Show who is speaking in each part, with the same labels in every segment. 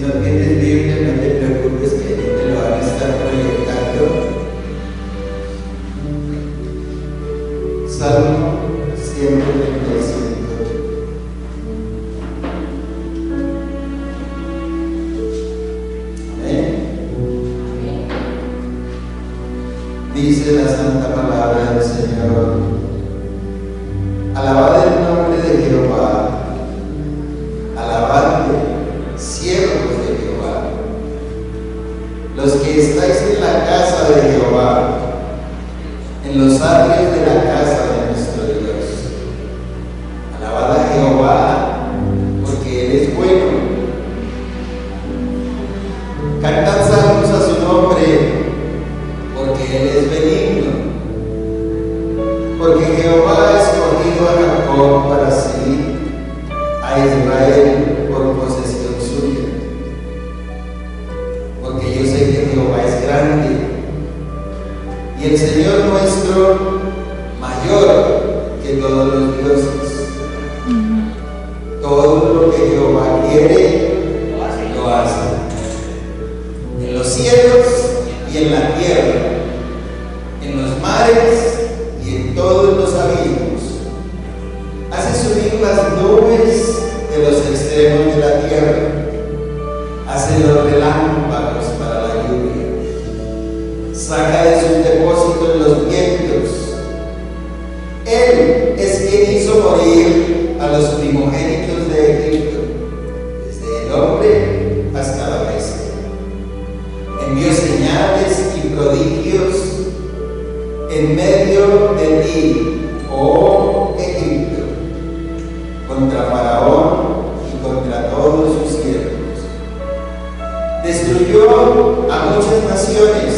Speaker 1: no tienes Biblia, no te preocupes que allí te lo van a estar proyectando. Salmo 135. Amén. Dice la santa palabra del Señor: alabad el nombre de Jehová, alabadle, siervos de Jehová, los que estáis en la casa de Jehová, en los atrios de la casa de nuestro Dios. Alabad a Jehová, porque Él es bueno. Cantad salmos a su nombre, porque Él es benigno. Porque Jehová ha escogido a Jacob para sí, a Israel por posesión suya. Porque yo sé que Jehová es grande, y el Señor nuestro mayor que todos los dioses. Todo lo que Jehová quiere, lo hace. En los cielos y en la tierra, en los mares y en todos los abismos. Hace subir las nubes de los extremos de la tierra. Hace los relámpagos para la lluvia. Saca de sus depósitos los vientos. Él es quien hizo morir a los primogénitos de Egipto, desde el hombre hasta la bestia. Envió señales y prodigios en medio de ti, oh Egipto, contra Faraón y contra todos sus siervos. Destruyó a muchas naciones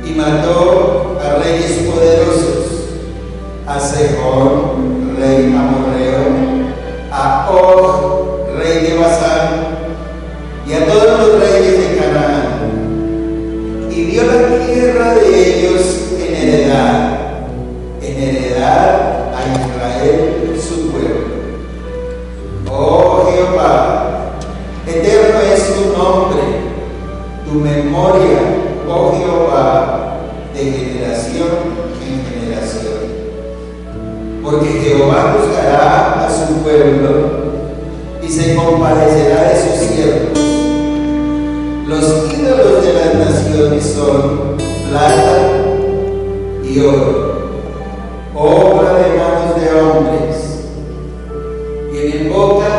Speaker 1: y mató a reyes poderosos, a Sejón, rey amorreo, a Og, rey de Basán, y a todos los reyes de Canaán, y dio la tierra de ellos en heredad a Israel su pueblo. Oh Jehová, eterno es tu nombre, tu memoria, oh Jehová, de generación en generación. Porque Jehová juzgará a su pueblo y se compadecerá de sus siervos. Los ídolos de las naciones son plata y oro, obra de manos de hombres. Tienen boca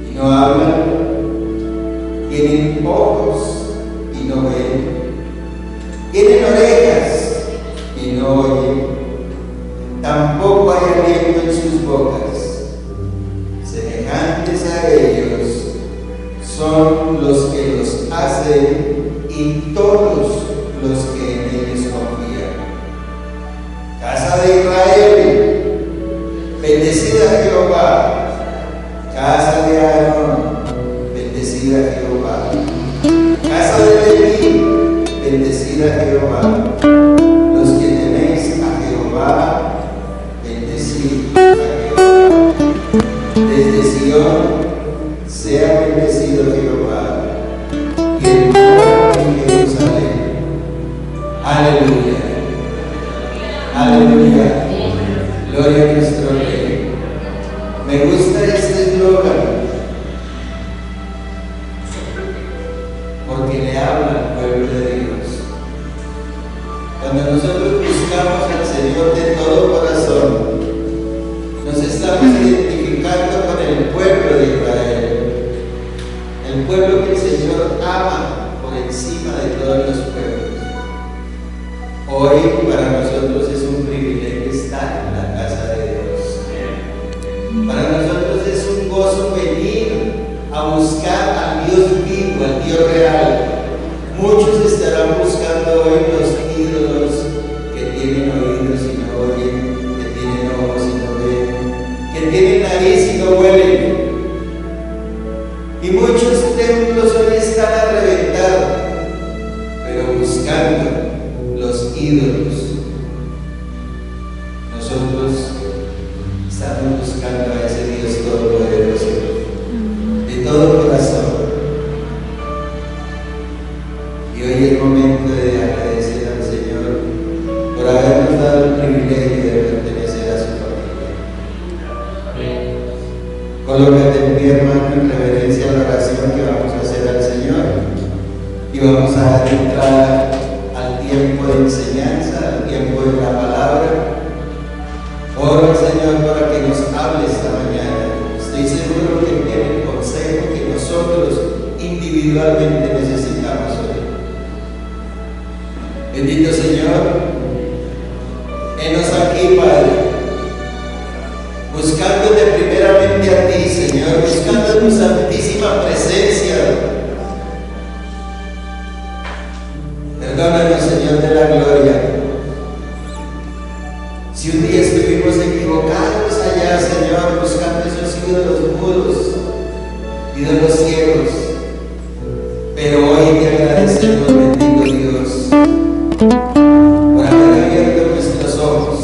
Speaker 1: y no hablan, tienen ojos y no ven, tienen orejas y no oyen, tampoco hay aliento en sus bocas. Semejantes a ellos son los que los hacen y todos los que en ellos confían. Casa de Israel, bendecida Jehová. Casa de Aarón, bendecida Jehová. Casa de Leví, bendecida Jehová. Los que tenéis a Jehová, bendecid a Jehová. Desde Sion sea bendecido Jehová, y el pueblo en Jerusalén. Aleluya. Aleluya. Gloria a nuestro Rey. Me gusta este eslogan porque le habla al pueblo de Dios. Cuando nosotros buscamos al Señor de todo corazón, nos estamos identificando con el pueblo de Israel, el pueblo que el Señor ama por encima de todos los pueblos. Hoy para nosotros es un privilegio estar en la casa de Dios. Para nosotros es un gozo venir a buscar al Dios vivo, al Dios real. Muchos estarán buscando hoy los ídolos que tienen oídos y no oyen, que tienen ojos y no ven, que tienen nariz y no huelen. Y muchos templos hoy están a reventar, pero buscando los ídolos. Nosotros estamos buscando a ese Dios todopoderoso, de todo corazón. colócate en pie, hermano, en reverencia a la oración que vamos a hacer al Señor. Y vamos a dar entrada al tiempo de enseñanza, al tiempo de la palabra. Oro al Señor para que nos hable esta mañana. Estoy seguro que tiene el consejo que nosotros individualmente necesitamos hoy. Bendito Señor, henos aquí, Padre, buscándote primeramente a ti, Señor, buscando tu santísima presencia. Perdónanos, Señor de la gloria, si un día estuvimos equivocados allá, Señor, buscando esos ídolos mudos, ídolos ciegos, pero hoy te agradecemos, bendito Dios, por haber abierto nuestros ojos.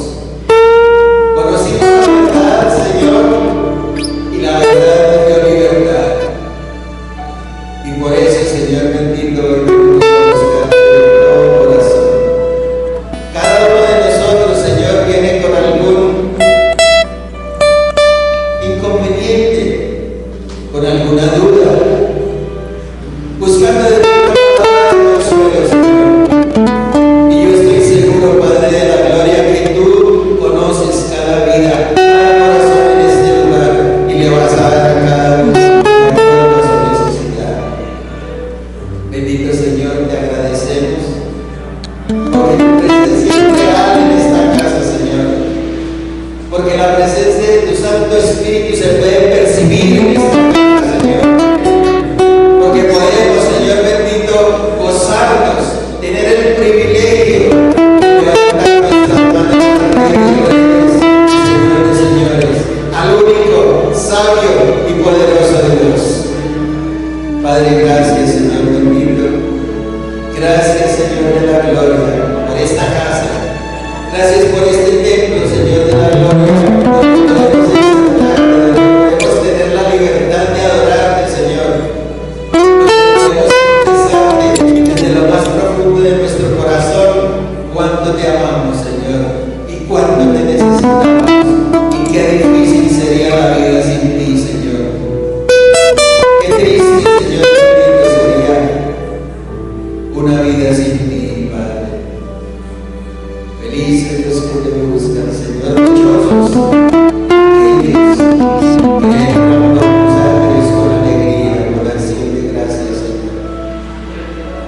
Speaker 1: Conocimos la verdad, Señor, y la verdad nos dio libertad. Y por eso, Señor bendito, hoy venimos a buscarte de todo corazón. Cada uno de nosotros, Señor, viene con algún inconveniente, con alguna duda, buscando de ti una palabra de consuelo, Señor. Y yo estoy seguro, Padre de la gloria, que tú conoces cada vida, cada corazón en este lugar, y le vas a dar a cada uno de acuerdo a su necesidad. Bendito Señor, te agradecemos porque tu presencia es real en esta casa, Señor, porque la presencia de tu Santo Espíritu se puede percibir en esta casa, Señor, porque podemos, Señor bendito, gozarnos, tener el privilegio de levantar nuestras manos al Rey de Reyes, Señor de señores, al único, sabio y poderoso de Dios. Padre, gracias, Señor bendito. Gracias, Señor de la gloria, por esta casa. Gracias por este templo, Señor de la gloria, donde podemos exaltarte, donde podemos tener la libertad de adorarte, Señor. Donde podemos expresarte desde lo más profundo de nuestro corazón cuánto te amamos, Señor, y cuánto te necesitamos. Y qué difícil sería la vida sin ti, Señor. Qué triste, Señor bendito, sería una vida sin ti, Padre. Felices los que te buscan, Señor, dichosos aquellos que entran por tus atrios con alegría, con acción de gracias, Señor.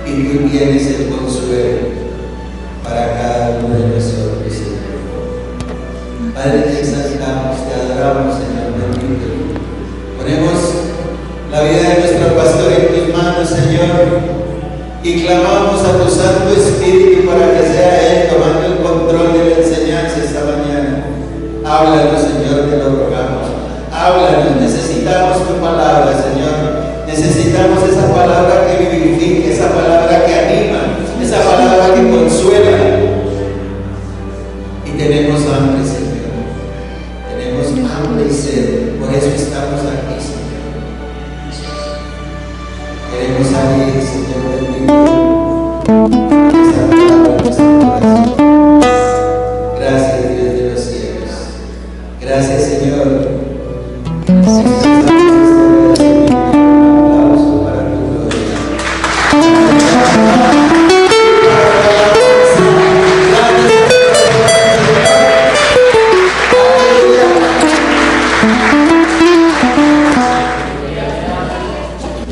Speaker 1: Y tú tienes el consuelo para cada uno de nosotros, Señor. Padre, te exaltamos, te adoramos, Señor bendito. Ponemos la vida de nuestro pastor en tus manos, Señor, y clamamos a tu Santo Espíritu para que sea Él tomando el control de la enseñanza esta mañana. Háblanos, Señor, te lo rogamos. Háblanos, necesitamos tu palabra, Señor. Necesitamos esa palabra que vivifica, esa palabra que anima, esa palabra que consuela. Y tenemos hambre, Señor. Tenemos hambre y sed. Por eso estamos aquí, Señor. Queremos salir, Señor bendito. Esta palabra en nuestro corazón. Gracias, Dios de los cielos. Gracias, Señor.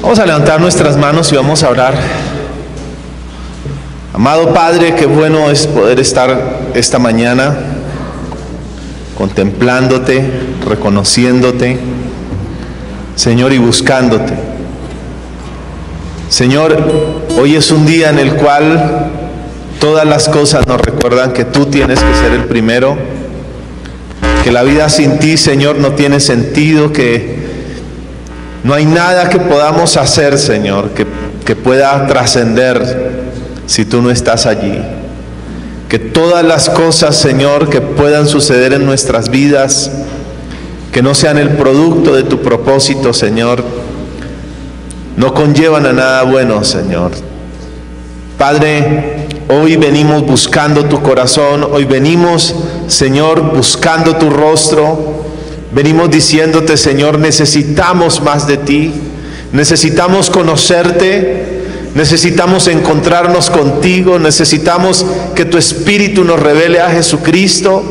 Speaker 2: Vamos a levantar nuestras manos y vamos a orar. Amado Padre, qué bueno es poder estar esta mañana contemplándote, reconociéndote, Señor, y buscándote. Señor, hoy es un día en el cual todas las cosas nos recuerdan que tú tienes que ser el primero, que la vida sin ti, Señor, no tiene sentido, que no hay nada que podamos hacer, Señor, que pueda trascender si tú no estás allí. Que todas las cosas, Señor, que puedan suceder en nuestras vidas, que no sean el producto de tu propósito, Señor, no conllevan a nada bueno, Señor. Padre, hoy venimos buscando tu corazón, hoy venimos, Señor, buscando tu rostro, Venimos diciéndote, Señor, necesitamos más de ti, necesitamos conocerte, necesitamos encontrarnos contigo, necesitamos que tu Espíritu nos revele a Jesucristo.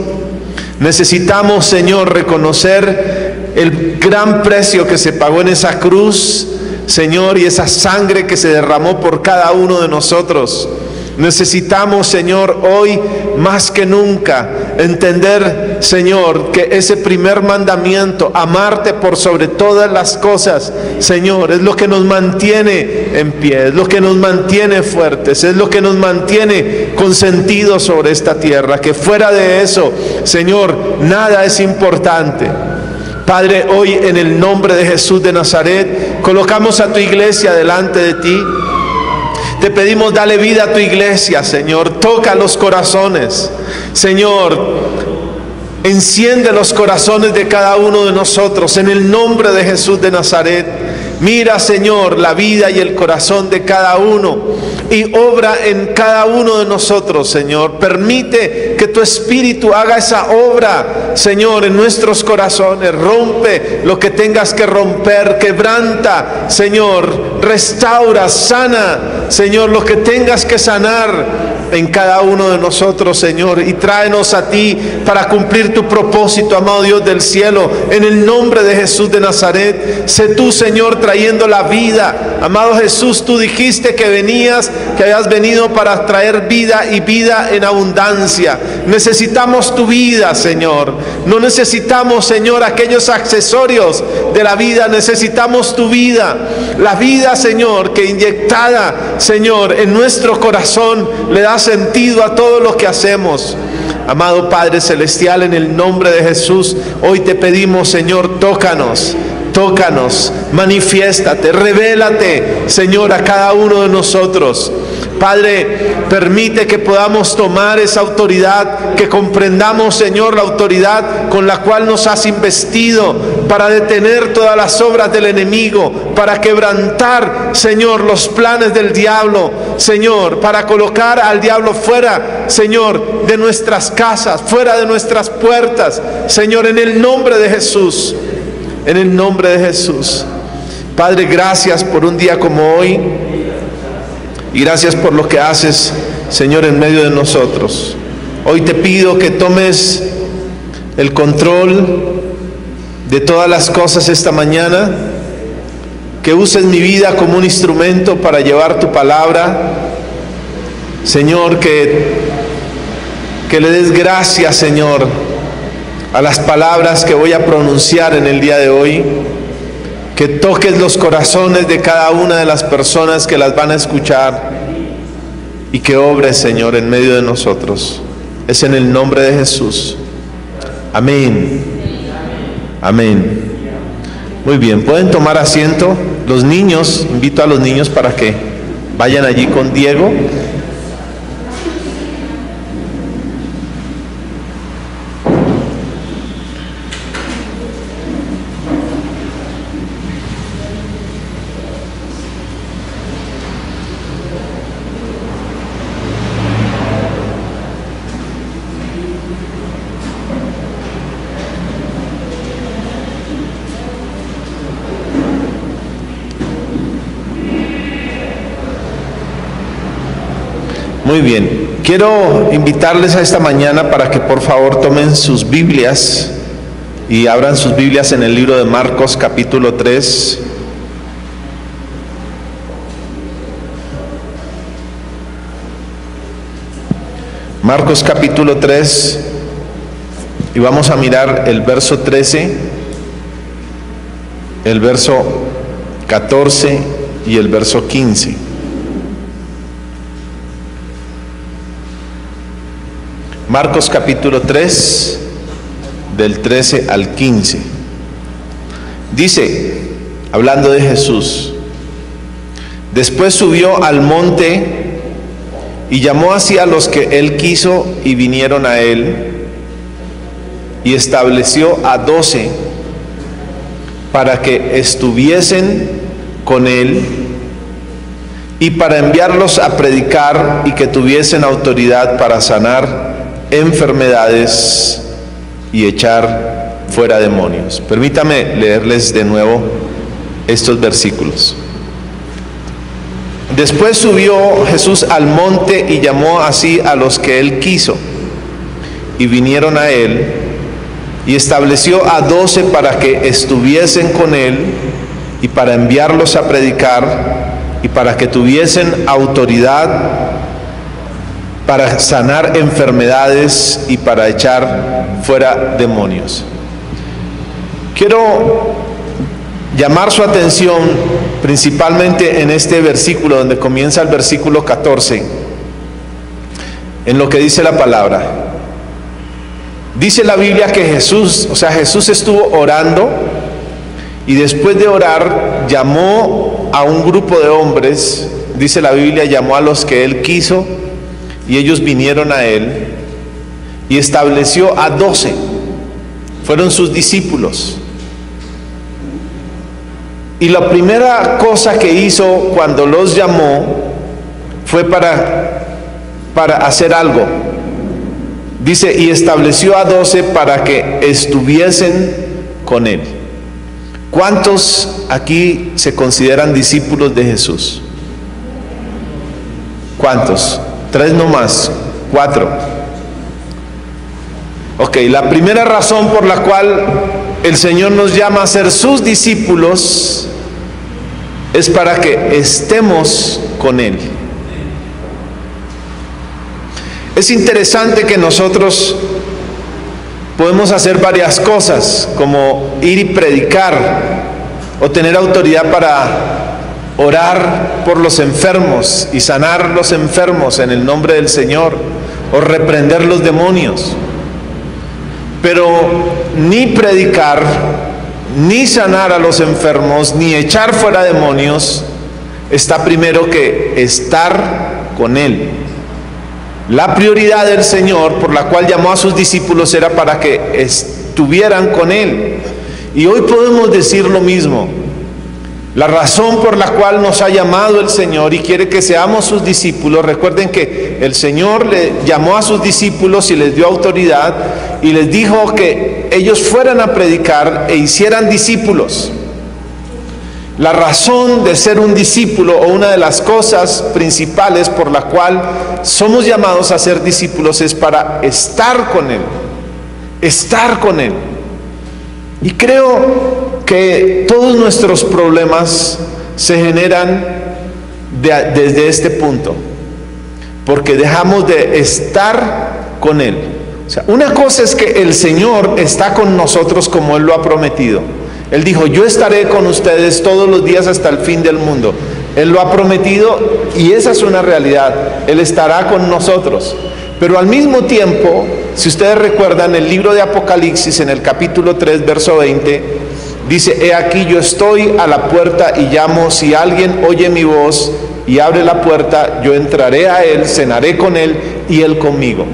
Speaker 2: Necesitamos, Señor, reconocer el gran precio que se pagó en esa cruz, Señor, y esa sangre que se derramó por cada uno de nosotros. Necesitamos, Señor, hoy más que nunca entender, Señor, que ese primer mandamiento, amarte por sobre todas las cosas, Señor, es lo que nos mantiene en pie, es lo que nos mantiene fuertes, es lo que nos mantiene con sentido sobre esta tierra, que fuera de eso, Señor, nada es importante. Padre, hoy en el nombre de Jesús de Nazaret, colocamos a tu iglesia delante de ti. Te pedimos, dale vida a tu iglesia, Señor. Toca los corazones, Señor. Enciende los corazones de cada uno de nosotros en el nombre de Jesús de Nazaret. Mira, Señor, la vida y el corazón de cada uno y obra en cada uno de nosotros, Señor. Permite que tu Espíritu haga esa obra, Señor, en nuestros corazones. Rompe lo que tengas que romper, quebranta, Señor, restaura, sana, Señor, lo que tengas que sanar en cada uno de nosotros, Señor, y tráenos a ti para cumplir tu propósito, amado Dios del cielo, en el nombre de Jesús de Nazaret. Sé tú, Señor, trayendo la vida. Amado Jesús, tú dijiste que venías, que habías venido para traer vida y vida en abundancia. Necesitamos tu vida, Señor. No necesitamos, Señor, aquellos accesorios de la vida. Necesitamos tu vida. La vida, Señor, que inyectada, Señor, en nuestro corazón le da sentido a todo lo que hacemos. Amado Padre Celestial, en el nombre de Jesús, hoy te pedimos, Señor, tócanos, manifiéstate, revélate, Señor, a cada uno de nosotros. Padre, permite que podamos tomar esa autoridad, que comprendamos, Señor, la autoridad con la cual nos has investido para detener todas las obras del enemigo, para quebrantar, Señor, los planes del diablo, Señor, para colocar al diablo fuera, Señor, de nuestras casas, fuera de nuestras puertas, Señor, en el nombre de Jesús, en el nombre de Jesús. Padre, gracias por un día como hoy. Y gracias por lo que haces, Señor, en medio de nosotros. Hoy te pido que tomes el control de todas las cosas esta mañana, que uses mi vida como un instrumento para llevar tu palabra. Señor, que le des gracias, Señor, a las palabras que voy a pronunciar en el día de hoy. Que toques los corazones de cada una de las personas que las van a escuchar y que obres, Señor, en medio de nosotros. Es en el nombre de Jesús. Amén. Amén. Muy bien, pueden tomar asiento. Los niños, invito a los niños para que vayan allí con Diego. Muy bien, quiero invitarles a esta mañana para que por favor tomen sus Biblias y abran sus Biblias en el libro de Marcos capítulo 3. Marcos capítulo 3, y vamos a mirar el verso 13, el verso 14 y el verso 15. Marcos capítulo 3, del 13 al 15. Dice, hablando de Jesús: después subió al monte y llamó así a los que él quiso y vinieron a él, y estableció a 12 para que estuviesen con él y para enviarlos a predicar y que tuviesen autoridad para sanar enfermedades y echar fuera demonios. Permítame leerles de nuevo estos versículos. Después subió Jesús al monte y llamó así a los que él quiso, y vinieron a él, y estableció a 12 para que estuviesen con él, y para enviarlos a predicar, y para que tuviesen autoridad para sanar enfermedades y para echar fuera demonios. Quiero llamar su atención principalmente en este versículo, donde comienza el versículo 14, en lo que dice la palabra. Dice la Biblia que Jesús estuvo orando, y después de orar llamó a un grupo de hombres. Dice la Biblia, llamó a los que él quiso, y ellos vinieron a él, y estableció a 12, fueron sus discípulos. Y la primera cosa que hizo cuando los llamó fue para hacer algo. Dice, y estableció a 12 para que estuviesen con él. ¿Cuántos aquí se consideran discípulos de Jesús? ¿Cuántos? 3 nomás, 4. Ok, la primera razón por la cual el Señor nos llama a ser sus discípulos es para que estemos con Él. Es interesante que nosotros podemos hacer varias cosas, como ir y predicar, o tener autoridad para orar por los enfermos y sanar los enfermos en el nombre del Señor, o reprender los demonios. Pero ni predicar, ni sanar a los enfermos, ni echar fuera demonios, está primero que estar con Él. La prioridad del Señor, por la cual llamó a sus discípulos, era para que estuvieran con Él. Y hoy podemos decir lo mismo. La razón por la cual nos ha llamado el Señor y quiere que seamos sus discípulos, recuerden que el Señor le llamó a sus discípulos y les dio autoridad y les dijo que ellos fueran a predicar e hicieran discípulos. La razón de ser un discípulo, o una de las cosas principales por la cual somos llamados a ser discípulos, es para estar con Él. Estar con Él. Y creo que todos nuestros problemas se generan desde este punto, porque dejamos de estar con Él. O sea, una cosa es que el Señor está con nosotros como Él lo ha prometido. Él dijo, yo estaré con ustedes todos los días hasta el fin del mundo. Él lo ha prometido y esa es una realidad. Él estará con nosotros. Pero al mismo tiempo, si ustedes recuerdan el libro de Apocalipsis, en el capítulo 3, verso 20, dice, he aquí yo estoy a la puerta y llamo, si alguien oye mi voz y abre la puerta, yo entraré a él, cenaré con él y él conmigo.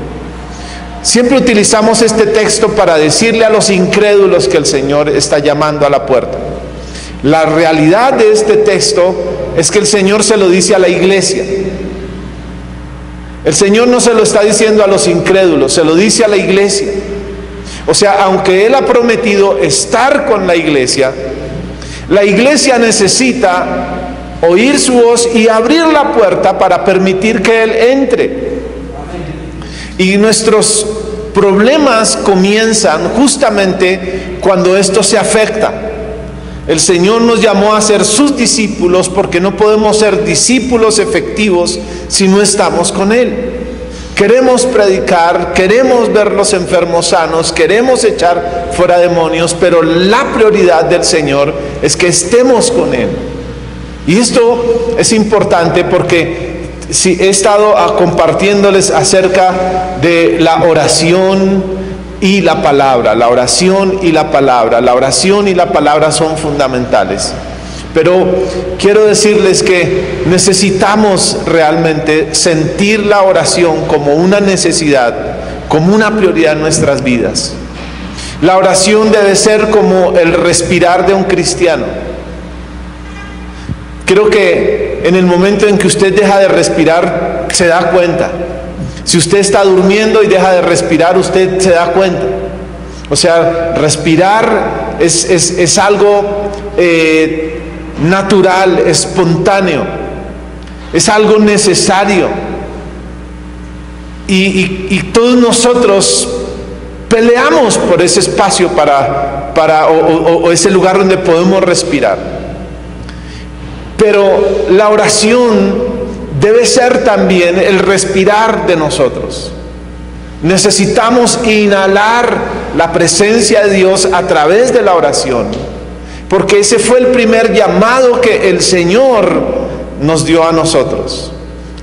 Speaker 2: Siempre utilizamos este texto para decirle a los incrédulos que el Señor está llamando a la puerta. La realidad de este texto es que el Señor se lo dice a la iglesia. El Señor no se lo está diciendo a los incrédulos, se lo dice a la iglesia. O sea, aunque Él ha prometido estar con la iglesia necesita oír su voz y abrir la puerta para permitir que Él entre. Y nuestros problemas comienzan justamente cuando esto se afecta. El Señor nos llamó a ser sus discípulos porque no podemos ser discípulos efectivos si no estamos con Él. Queremos predicar, queremos ver los enfermos sanos, queremos echar fuera demonios, pero la prioridad del Señor es que estemos con Él. Y esto es importante porque sí, he estado compartiéndoles acerca de la oración y la palabra. La oración y la palabra. La oración y la palabra son fundamentales. Pero quiero decirles que necesitamos realmente sentir la oración como una necesidad, como una prioridad en nuestras vidas. La oración debe ser como el respirar de un cristiano. Creo que en el momento en que usted deja de respirar, se da cuenta. Si usted está durmiendo y deja de respirar, usted se da cuenta. O sea, respirar es algo natural, espontáneo, es algo necesario. Y todos nosotros peleamos por ese espacio o ese lugar donde podemos respirar. Pero la oración debe ser también el respirar de nosotros. Necesitamos inhalar la presencia de Dios a través de la oración, porque ese fue el primer llamado que el Señor nos dio a nosotros.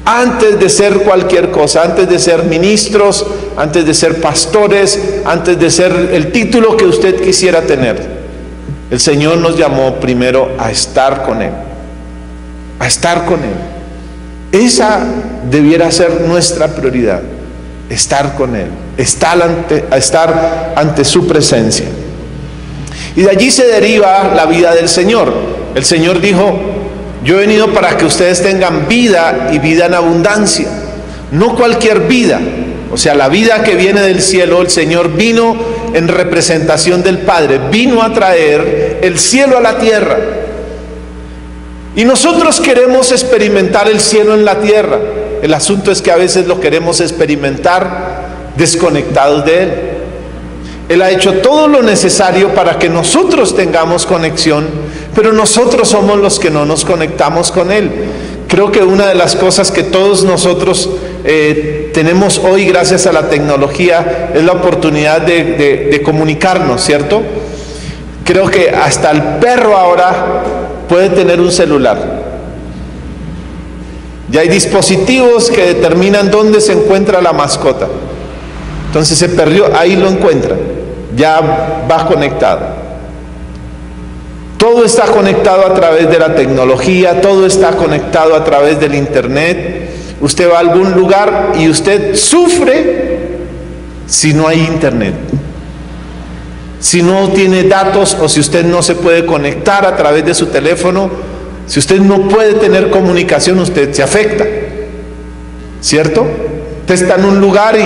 Speaker 2: Antes de ser cualquier cosa, antes de ser ministros, antes de ser pastores, antes de ser el título que usted quisiera tener, el Señor nos llamó primero a estar con Él. A estar con Él. Esa debiera ser nuestra prioridad. Estar con Él, estar ante su presencia. Y de allí se deriva la vida del Señor. El Señor dijo: yo he venido para que ustedes tengan vida y vida en abundancia. No cualquier vida, o sea, la vida que viene del cielo. El Señor vino en representación del Padre, vino a traer el cielo a la tierra. Y nosotros queremos experimentar el cielo en la tierra. El asunto es que a veces lo queremos experimentar desconectados de Él. Él ha hecho todo lo necesario para que nosotros tengamos conexión, pero nosotros somos los que no nos conectamos con Él. Creo que una de las cosas que todos nosotros tenemos hoy gracias a la tecnología es la oportunidad de comunicarnos, ¿cierto? Creo que hasta el perro ahora puede tener un celular. Ya hay dispositivos que determinan dónde se encuentra la mascota. Entonces se perdió, ahí lo encuentra, ya va conectado. Todo está conectado a través de la tecnología, todo está conectado a través del internet. Usted va a algún lugar y usted sufre si no hay internet. Si no tiene datos, o si usted no se puede conectar a través de su teléfono, si usted no puede tener comunicación, usted se afecta, ¿cierto? Usted está en un lugar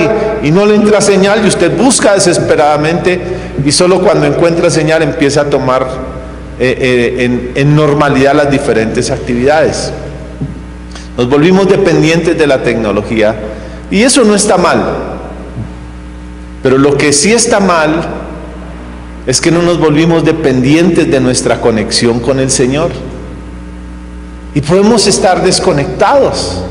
Speaker 2: y no le entra señal y usted busca desesperadamente, y solo cuando encuentra señal empieza a tomar en normalidad las diferentes actividades. Nos volvimos dependientes de la tecnología y eso no está mal, pero lo que sí está mal es que no nos volvimos dependientes de nuestra conexión con el Señor. Y podemos estar desconectados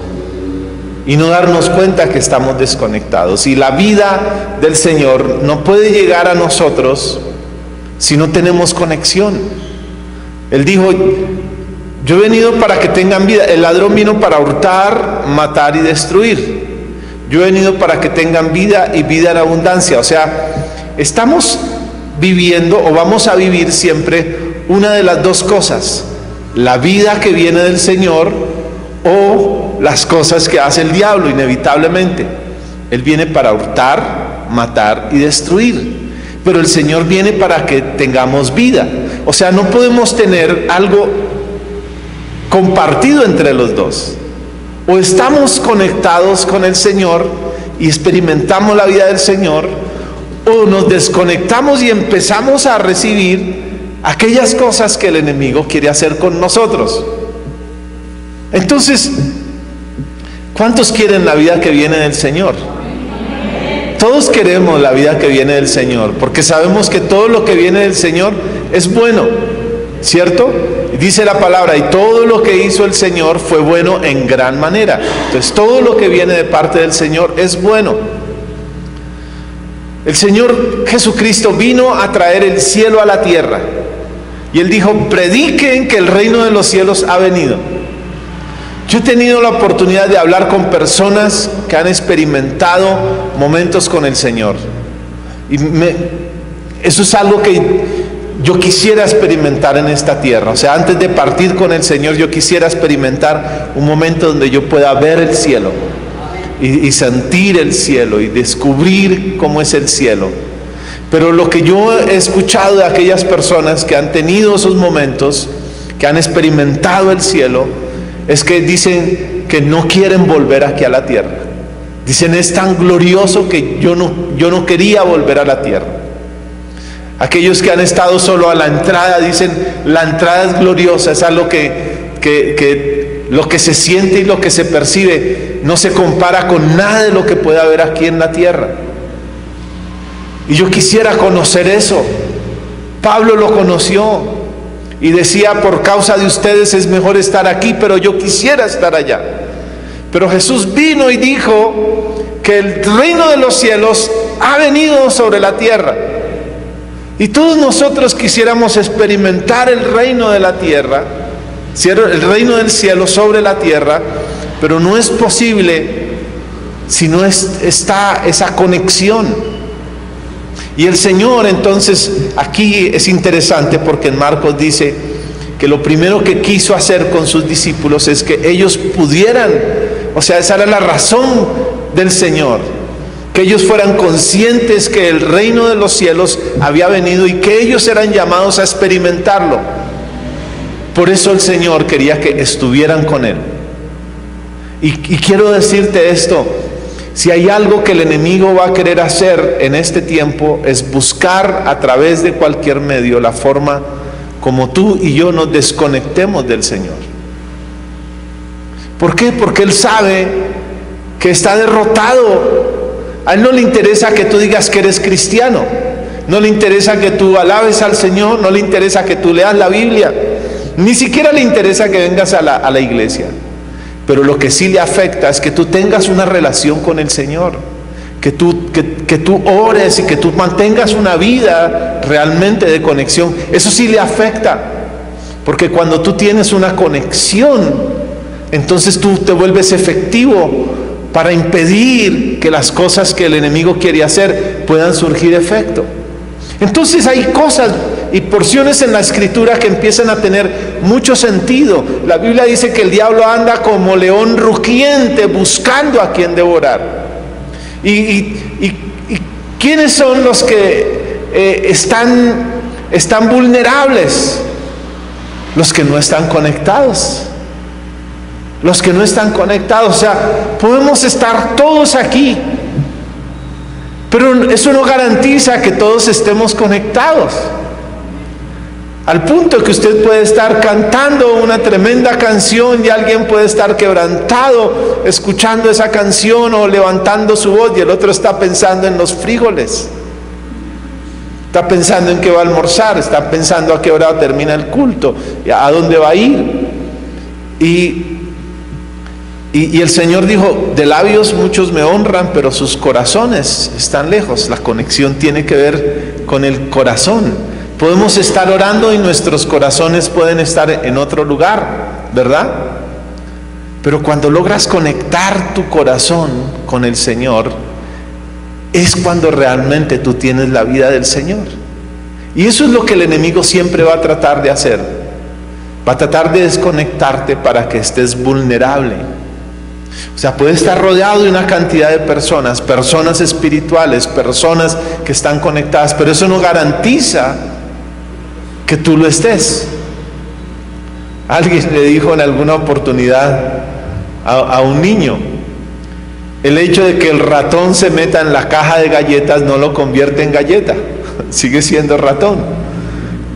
Speaker 2: y no darnos cuenta que estamos desconectados. Y la vida del Señor no puede llegar a nosotros si no tenemos conexión. Él dijo: yo he venido para que tengan vida. El ladrón vino para hurtar, matar y destruir. Yo he venido para que tengan vida y vida en abundancia. O sea, estamos viviendo, o vamos a vivir siempre, una de las dos cosas: la vida que viene del Señor o las cosas que hace el diablo. Inevitablemente Él viene para hurtar, matar y destruir, pero el Señor viene para que tengamos vida. O sea, no podemos tener algo compartido entre los dos. O estamos conectados con el Señor y experimentamos la vida del Señor, o nos desconectamos y empezamos a recibir aquellas cosas que el enemigo quiere hacer con nosotros. Entonces, ¿cuántos quieren la vida que viene del Señor? Todos queremos la vida que viene del Señor, porque sabemos que todo lo que viene del Señor es bueno, ¿cierto? Dice la palabra: y todo lo que hizo el Señor fue bueno en gran manera. Entonces, todo lo que viene de parte del Señor es bueno. El Señor Jesucristo vino a traer el cielo a la tierra. Y Él dijo: prediquen que el reino de los cielos ha venido. Yo he tenido la oportunidad de hablar con personas que han experimentado momentos con el Señor. Y eso es algo que yo quisiera experimentar en esta tierra. O sea, antes de partir con el Señor, yo quisiera experimentar un momento donde yo pueda ver el cielo y sentir el cielo y descubrir cómo es el cielo. Pero lo que yo he escuchado de aquellas personas que han tenido esos momentos, que han experimentado el cielo, es que dicen que no quieren volver aquí a la tierra. Dicen: es tan glorioso que yo no quería volver a la tierra. Aquellos que han estado solo a la entrada dicen, la entrada es gloriosa, es algo que lo que se siente y lo que se percibe no se compara con nada de lo que puede haber aquí en la tierra. Y yo quisiera conocer eso. Pablo lo conoció y decía, por causa de ustedes es mejor estar aquí, pero yo quisiera estar allá. Pero Jesús vino y dijo que el reino de los cielos ha venido sobre la tierra. Y todos nosotros quisiéramos experimentar el reino de la tierra, el reino del cielo sobre la tierra, pero no es posible si no está esa conexión. Y el Señor, entonces, aquí es interesante porque en Marcos dice que lo primero que quiso hacer con sus discípulos es que ellos pudieran, o sea, esa era la razón del Señor, que ellos fueran conscientes que el reino de los cielos había venido y que ellos eran llamados a experimentarlo. Por eso el Señor quería que estuvieran con Él. Y quiero decirte esto, si hay algo que el enemigo va a querer hacer en este tiempo es buscar a través de cualquier medio la forma como tú y yo nos desconectemos del Señor. ¿Por qué? Porque Él sabe que está derrotado. A Él no le interesa que tú digas que eres cristiano, no le interesa que tú alabes al Señor, no le interesa que tú leas la Biblia, ni siquiera le interesa que vengas a la iglesia. Pero lo que sí le afecta es que tú tengas una relación con el Señor, que tú ores y que tú mantengas una vida realmente de conexión. Eso sí le afecta, porque cuando tú tienes una conexión, entonces tú te vuelves efectivo para impedir que las cosas que el enemigo quiere hacer puedan surgir efecto. Entonces hay cosas y porciones en la Escritura que empiezan a tener mucho sentido. La Biblia dice que el diablo anda como león rugiente buscando a quien devorar. ¿Y quiénes son los que están vulnerables? Los que no están conectados. Los que no están conectados. O sea, podemos estar todos aquí, pero eso no garantiza que todos estemos conectados. Al punto que usted puede estar cantando una tremenda canción y alguien puede estar quebrantado escuchando esa canción o levantando su voz, y el otro está pensando en los frijoles, está pensando en qué va a almorzar, está pensando a qué hora termina el culto, a dónde va a ir. Y el Señor dijo, de labios muchos me honran, pero sus corazones están lejos. La conexión tiene que ver con el corazón. Podemos estar orando y nuestros corazones pueden estar en otro lugar, ¿verdad? Pero cuando logras conectar tu corazón con el Señor, es cuando realmente tú tienes la vida del Señor. Y eso es lo que el enemigo siempre va a tratar de hacer. Va a tratar de desconectarte para que estés vulnerable. O sea, puede estar rodeado de una cantidad de personas espirituales, personas que están conectadas, pero eso no garantiza que tú lo estés. Alguien le dijo en alguna oportunidad a un niño, el hecho de que el ratón se meta en la caja de galletas no lo convierte en galleta, sigue siendo ratón.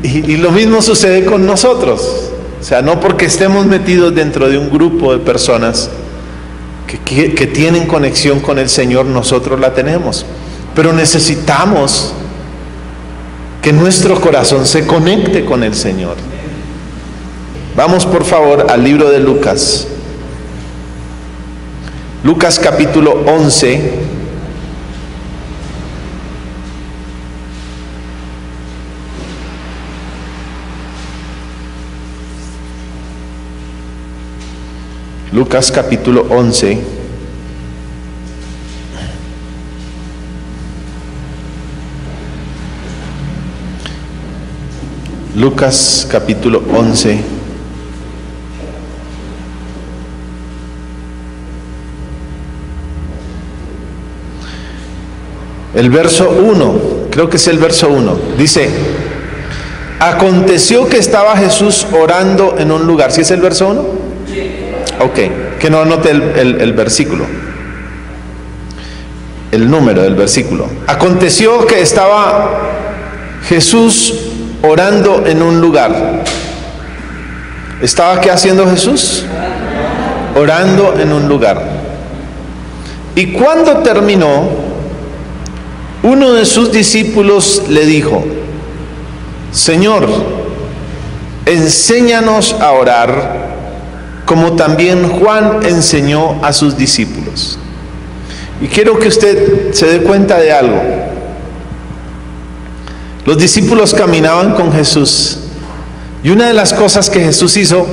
Speaker 2: Y lo mismo sucede con nosotros. O sea, no porque estemos metidos dentro de un grupo de personas que tienen conexión con el Señor, nosotros la tenemos, pero necesitamos que nuestro corazón se conecte con el Señor. Vamos por favor al libro de Lucas. Lucas capítulo 11. Lucas capítulo 11. Lucas capítulo 11. El verso 1, creo que es el verso 1, dice: aconteció que estaba Jesús orando en un lugar. ¿Sí es el verso 1? Sí. Ok, que no anote el versículo, el número del versículo. Aconteció que estaba Jesús orando en un lugar. ¿Estaba qué haciendo Jesús? Orando en un lugar. Y cuando terminó, uno de sus discípulos le dijo: Señor, enséñanos a orar, como también Juan enseñó a sus discípulos. Y quiero que usted se dé cuenta de algo. Los discípulos caminaban con Jesús, y una de las cosas que Jesús hizo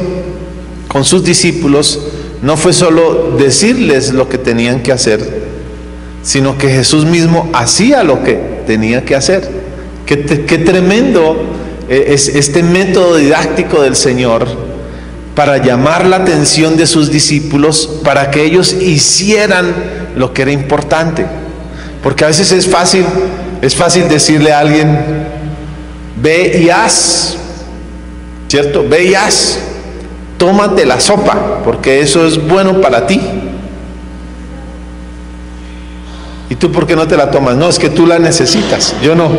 Speaker 2: con sus discípulos no fue solo decirles lo que tenían que hacer, sino que Jesús mismo hacía lo que tenía que hacer. Qué tremendo es este método didáctico del Señor para llamar la atención de sus discípulos, para que ellos hicieran lo que era importante. Porque a veces es fácil decirle a alguien: ve y haz, ¿cierto? Ve y haz, tómate la sopa, porque eso es bueno para ti. ¿Y tú por qué no te la tomas? No, es que tú la necesitas, yo no.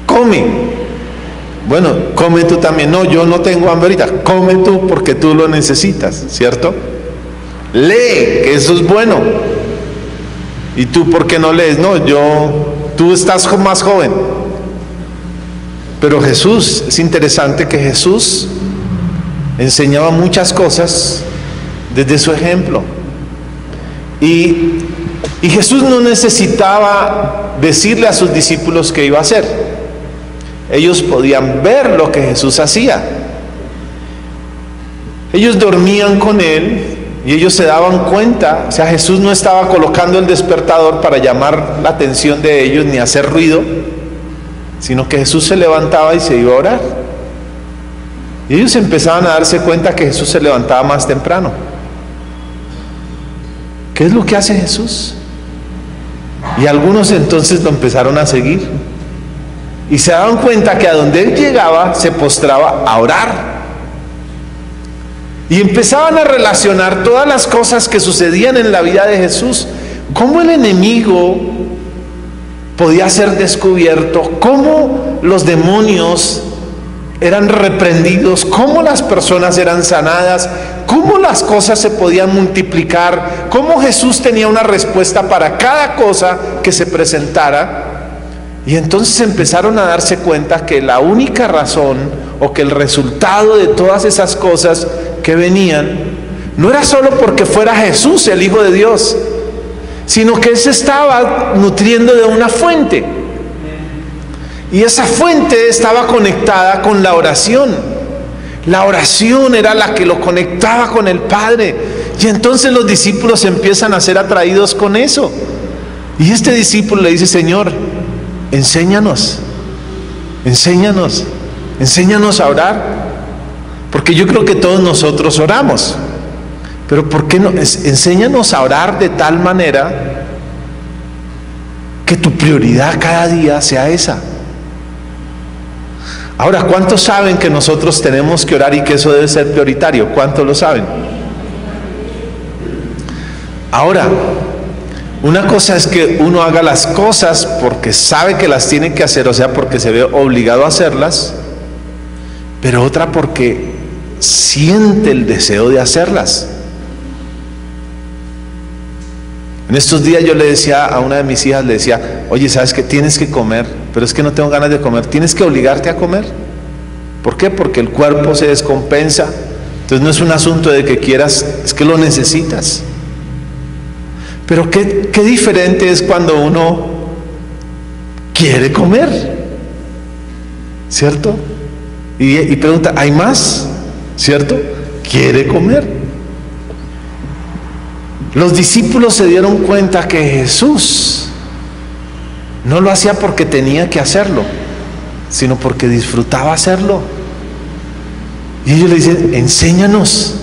Speaker 2: Come. Bueno, come tú también. No, yo no tengo hambre ahorita. Come tú porque tú lo necesitas, ¿cierto? Lee, que eso es bueno. ¿Y tú por qué no lees? No, tú estás más joven. Pero Jesús, es interesante que Jesús enseñaba muchas cosas desde su ejemplo. Y Jesús no necesitaba decirle a sus discípulos qué iba a hacer. Ellos podían ver lo que Jesús hacía. Ellos dormían con Él y ellos se daban cuenta. O sea, Jesús no estaba colocando el despertador para llamar la atención de ellos ni hacer ruido, sino que Jesús se levantaba y se iba a orar. Y ellos empezaban a darse cuenta que Jesús se levantaba más temprano. ¿Qué es lo que hace Jesús? Y algunos entonces lo empezaron a seguir. Y se daban cuenta que a donde Él llegaba se postraba a orar. Y empezaban a relacionar todas las cosas que sucedían en la vida de Jesús. Cómo el enemigo podía ser descubierto, cómo los demonios eran reprendidos, cómo las personas eran sanadas, cómo las cosas se podían multiplicar, cómo Jesús tenía una respuesta para cada cosa que se presentara. Y entonces empezaron a darse cuenta que la única razón o que el resultado de todas esas cosas que venían no era solo porque fuera Jesús el Hijo de Dios, sino que Él se estaba nutriendo de una fuente. Y esa fuente estaba conectada con la oración. La oración era la que lo conectaba con el Padre. Y entonces los discípulos empiezan a ser atraídos con eso. Y este discípulo le dice: Señor, enséñanos a orar. Porque yo creo que todos nosotros oramos. Pero ¿por qué no? Enséñanos a orar de tal manera que tu prioridad cada día sea esa. Ahora, ¿cuántos saben que nosotros tenemos que orar y que eso debe ser prioritario? ¿Cuántos lo saben? Ahora, una cosa es que uno haga las cosas porque sabe que las tiene que hacer, o sea, porque se ve obligado a hacerlas, pero otra porque siente el deseo de hacerlas. En estos días yo le decía a una de mis hijas, le decía: oye, ¿sabes qué? Tienes que comer, pero es que no tengo ganas de comer. Tienes que obligarte a comer. ¿Por qué? Porque el cuerpo se descompensa. Entonces no es un asunto de que quieras, es que lo necesitas. Pero qué diferente es cuando uno quiere comer, ¿cierto? Y pregunta: ¿hay más? ¿Cierto? Quiere comer. Los discípulos se dieron cuenta que Jesús no lo hacía porque tenía que hacerlo, sino porque disfrutaba hacerlo. Y ellos le dicen: enséñanos.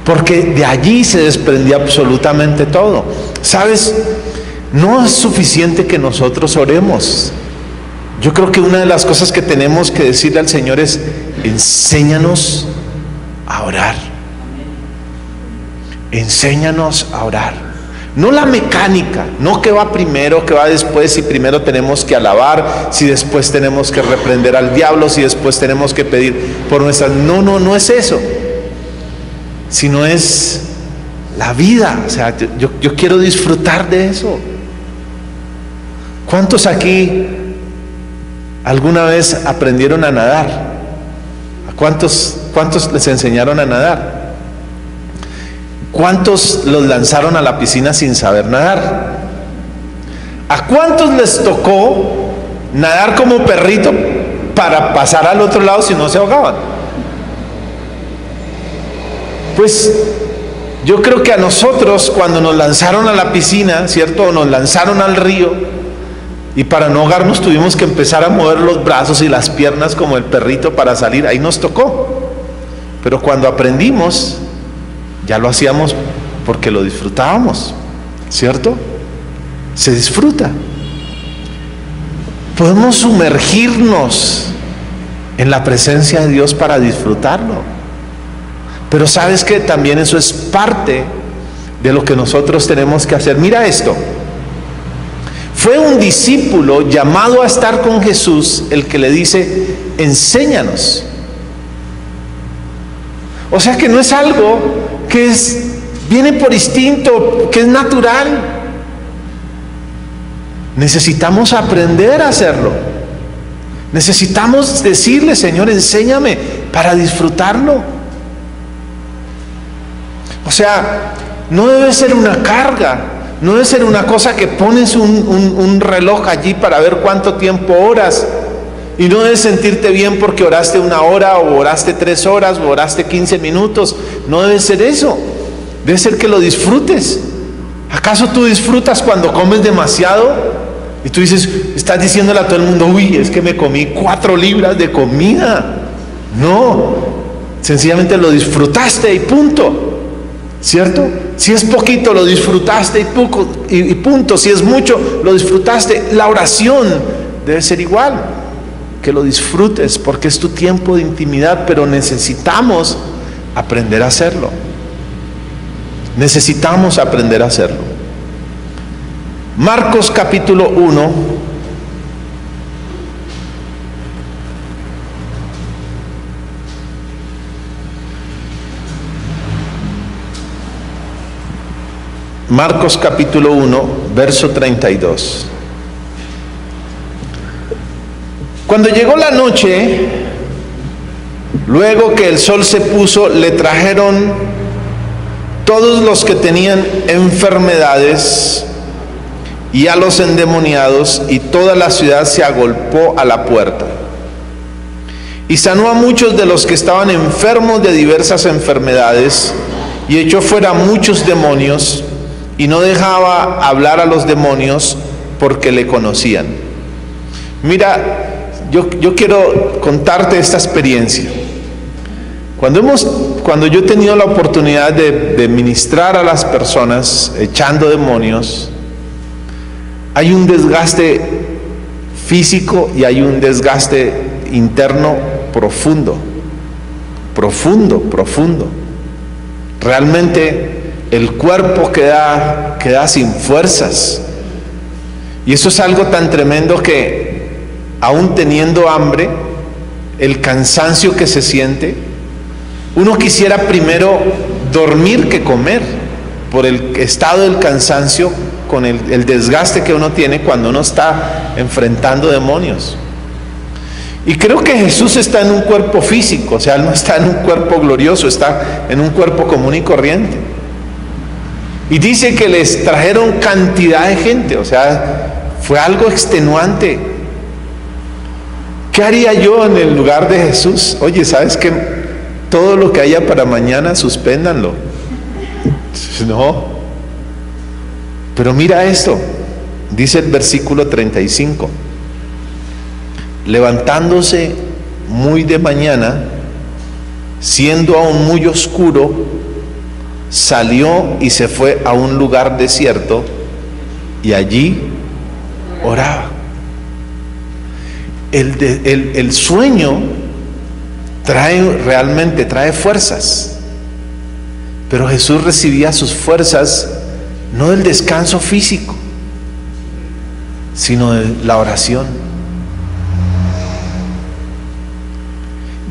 Speaker 2: Porque de allí se desprendía absolutamente todo. ¿Sabes? No es suficiente que nosotros oremos. Yo creo que una de las cosas que tenemos que decirle al Señor es: enséñanos a orar. Enséñanos a orar. No la mecánica, no que va primero, que va después, si primero tenemos que alabar, si después tenemos que reprender al diablo, si después tenemos que pedir por nuestras... No es eso, sino es la vida. O sea, yo quiero disfrutar de eso. ¿Cuántos aquí alguna vez aprendieron a nadar? ¿A cuántos les enseñaron a nadar? ¿Cuántos los lanzaron a la piscina sin saber nadar? ¿A cuántos les tocó nadar como perrito para pasar al otro lado si no se ahogaban? Pues yo creo que a nosotros, cuando nos lanzaron a la piscina, ¿cierto? O nos lanzaron al río, y para no ahogarnos tuvimos que empezar a mover los brazos y las piernas como el perrito para salir. Ahí nos tocó. Pero cuando aprendimos, ya lo hacíamos porque lo disfrutábamos, ¿cierto? Se disfruta. Podemos sumergirnos en la presencia de Dios para disfrutarlo. Pero sabes que también eso es parte de lo que nosotros tenemos que hacer. Mira esto. Fue un discípulo llamado a estar con Jesús el que le dice: enséñanos. O sea que no es algo que viene por instinto, que es natural. Necesitamos aprender a hacerlo. Necesitamos decirle: Señor, enséñame para disfrutarlo. O sea, no debe ser una carga, no debe ser una cosa que pones un reloj allí para ver cuánto tiempo oras, y no debes sentirte bien porque oraste 1 hora, o oraste 3 horas, o oraste 15 minutos. No debe ser eso. Debe ser que lo disfrutes. ¿Acaso tú disfrutas cuando comes demasiado? Y tú dices, estás diciéndole a todo el mundo: uy, es que me comí 4 libras de comida. No, sencillamente lo disfrutaste y punto. ¿Cierto? Si es poquito, lo disfrutaste y punto. Si es mucho, lo disfrutaste. La oración debe ser igual, que lo disfrutes, porque es tu tiempo de intimidad, pero necesitamos aprender a hacerlo. Necesitamos aprender a hacerlo. Marcos capítulo 1. Marcos capítulo 1, verso 32. Cuando llegó la noche, luego que el sol se puso, le trajeron todos los que tenían enfermedades y a los endemoniados, y toda la ciudad se agolpó a la puerta. Y sanó a muchos de los que estaban enfermos de diversas enfermedades, y echó fuera muchos demonios, y no dejaba hablar a los demonios porque le conocían. Mira, yo quiero contarte esta experiencia. Cuando yo he tenido la oportunidad de ministrar a las personas echando demonios, hay un desgaste físico y hay un desgaste interno profundo. Realmente el cuerpo queda sin fuerzas. Y eso es algo tan tremendo que, aún teniendo hambre, el cansancio que se siente, uno quisiera primero dormir que comer, por el estado del cansancio, con el desgaste que uno tiene cuando uno está enfrentando demonios. Y creo que Jesús está en un cuerpo físico, o sea, Él no está en un cuerpo glorioso, está en un cuerpo común y corriente. Y dice que les trajeron cantidad de gente, o sea, fue algo extenuante. ¿Qué haría yo en el lugar de Jesús? Oye, ¿sabes qué? Todo lo que haya para mañana, suspéndanlo. No. Pero mira esto, dice el versículo 35. Levantándose muy de mañana, siendo aún muy oscuro, salió y se fue a un lugar desierto, y allí oraba. El sueño realmente trae fuerzas, pero Jesús recibía sus fuerzas no del descanso físico, sino de la oración.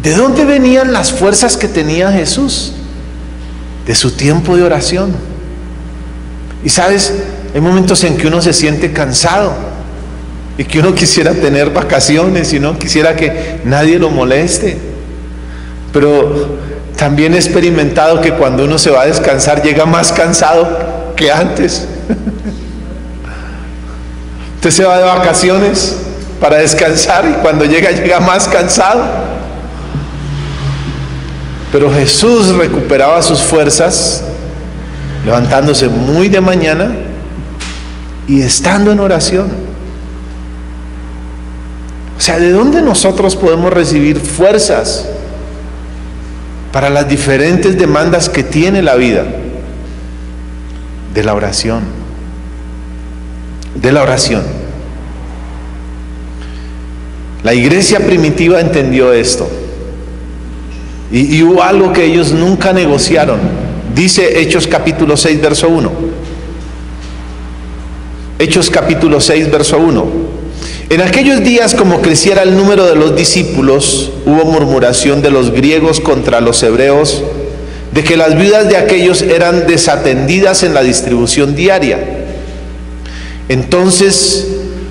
Speaker 2: ¿De dónde venían las fuerzas que tenía Jesús? De su tiempo de oración. Y sabes, hay momentos en que uno se siente cansado y que uno quisiera tener vacaciones y no quisiera que nadie lo moleste. Pero también he experimentado que cuando uno se va a descansar llega más cansado que antes. Usted se va de vacaciones para descansar y cuando llega más cansado. Pero Jesús recuperaba sus fuerzas levantándose muy de mañana y estando en oración. O sea, ¿de dónde nosotros podemos recibir fuerzas para las diferentes demandas que tiene la vida? De la oración. De la oración. La iglesia primitiva entendió esto. Y hubo algo que ellos nunca negociaron. Dice Hechos capítulo 6, verso 1. Hechos capítulo 6, verso 1. En aquellos días, como creciera el número de los discípulos, hubo murmuración de los griegos contra los hebreos, de que las viudas de aquellos eran desatendidas en la distribución diaria. Entonces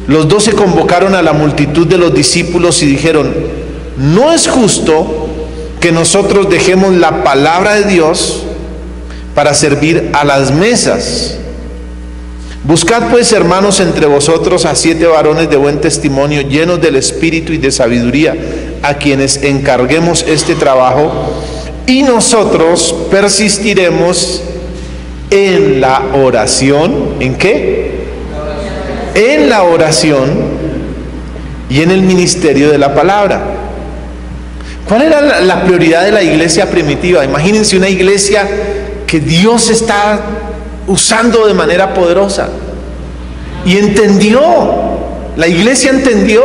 Speaker 2: los 12 convocaron a la multitud de los discípulos y dijeron: no es justo que nosotros dejemos la palabra de Dios para servir a las mesas. Buscad pues, hermanos, entre vosotros a 7 varones de buen testimonio, llenos del espíritu y de sabiduría, a quienes encarguemos este trabajo, y nosotros persistiremos en la oración. ¿En qué? En la oración y en el ministerio de la palabra. ¿Cuál era la prioridad de la iglesia primitiva? Imagínense una iglesia que Dios está usando de manera poderosa. Y entendió, la iglesia entendió.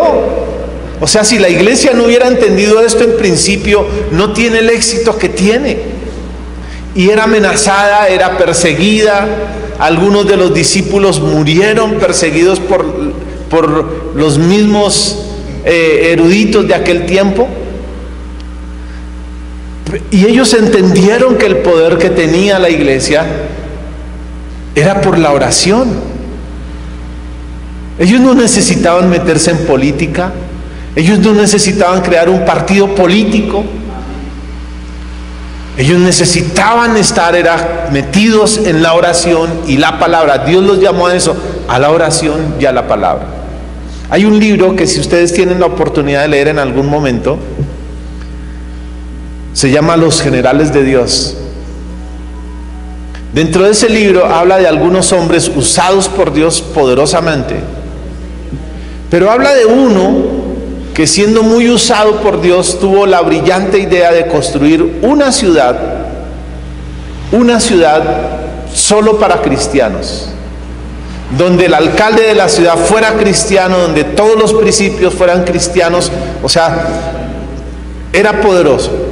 Speaker 2: O sea, si la iglesia no hubiera entendido esto en principio, no tiene el éxito que tiene. Y era amenazada, era perseguida. Algunos de los discípulos murieron perseguidos por los mismos eruditos de aquel tiempo. Y ellos entendieron que el poder que tenía la iglesia era por la oración. Ellos no necesitaban meterse en política, ellos no necesitaban crear un partido político, ellos necesitaban estar metidos en la oración y la palabra. Dios los llamó a eso, a la oración y a la palabra. Hay un libro que, si ustedes tienen la oportunidad de leer en algún momento, se llama Los Generales de Dios. Dentro de ese libro habla de algunos hombres usados por Dios poderosamente, pero habla de uno que, siendo muy usado por Dios, tuvo la brillante idea de construir una ciudad solo para cristianos, donde el alcalde de la ciudad fuera cristiano, donde todos los principios fueran cristianos. O sea, era poderoso.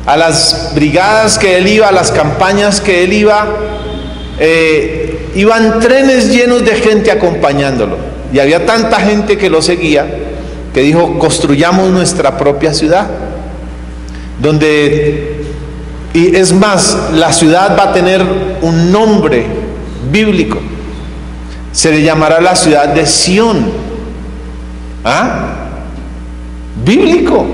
Speaker 2: A las brigadas que él iba, a las campañas que él iba, iban trenes llenos de gente acompañándolo, y había tanta gente que lo seguía que dijo: construyamos nuestra propia ciudad, y es más, la ciudad va a tener un nombre bíblico, se le llamará la ciudad de Sión. Bíblico.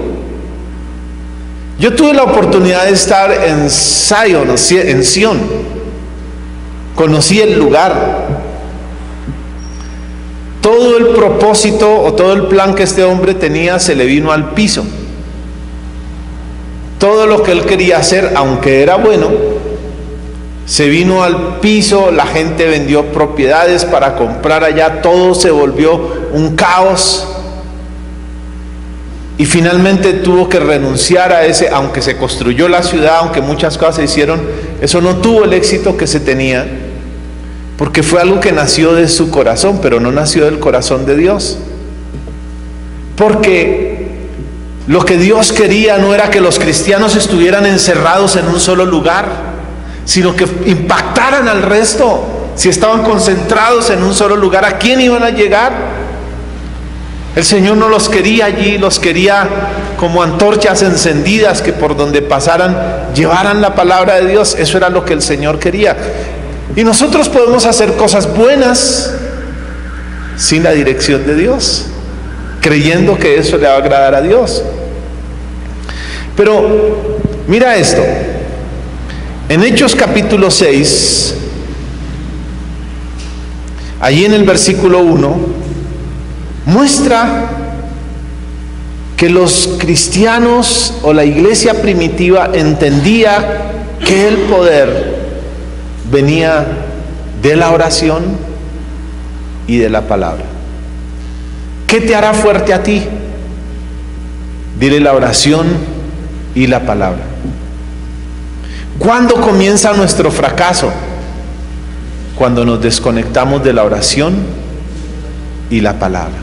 Speaker 2: Yo tuve la oportunidad de estar en Sión. Conocí el lugar. Todo el propósito o todo el plan que este hombre tenía se le vino al piso. Todo lo que él quería hacer, aunque era bueno, se vino al piso. La gente vendió propiedades para comprar allá. Todo se volvió un caos. Y finalmente tuvo que renunciar a ese, aunque se construyó la ciudad, aunque muchas cosas se hicieron, eso no tuvo el éxito que se tenía, porque fue algo que nació de su corazón, pero no nació del corazón de Dios. Porque lo que Dios quería no era que los cristianos estuvieran encerrados en un solo lugar, sino que impactaran al resto. Si estaban concentrados en un solo lugar, ¿a quién iban a llegar? El Señor no los quería allí, los quería como antorchas encendidas que por donde pasaran llevaran la palabra de Dios. Eso era lo que el Señor quería. Y nosotros podemos hacer cosas buenas sin la dirección de Dios, creyendo que eso le va a agradar a Dios. Pero mira esto, en Hechos capítulo 6, allí en el versículo 1, muestra que los cristianos o la iglesia primitiva entendía que el poder venía de la oración y de la palabra. ¿Qué te hará fuerte a ti? Dile: la oración y la palabra. ¿Cuándo comienza nuestro fracaso? Cuando nos desconectamos de la oración y la palabra.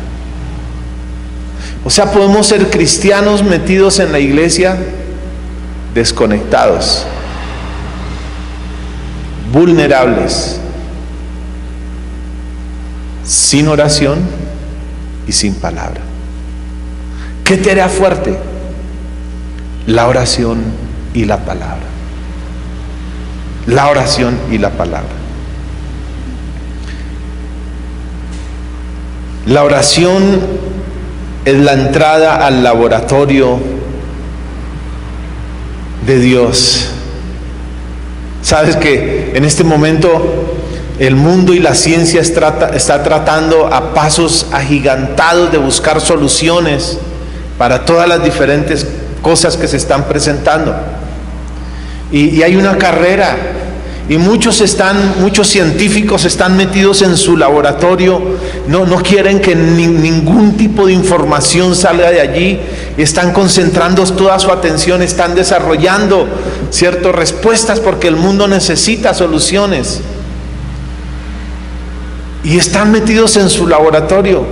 Speaker 2: O sea, podemos ser cristianos metidos en la iglesia, desconectados, vulnerables, sin oración y sin palabra. ¿Qué te hará fuerte? La oración y la palabra. La oración y la palabra. La oración es la entrada al laboratorio de Dios. Sabes que en este momento el mundo y la ciencia está tratando a pasos agigantados de buscar soluciones para todas las diferentes cosas que se están presentando. Y hay una carrera, y muchos científicos están metidos en su laboratorio, no quieren que ningún tipo de información salga de allí, están concentrando toda su atención, están desarrollando ciertas respuestas porque el mundo necesita soluciones. Y están metidos en su laboratorio.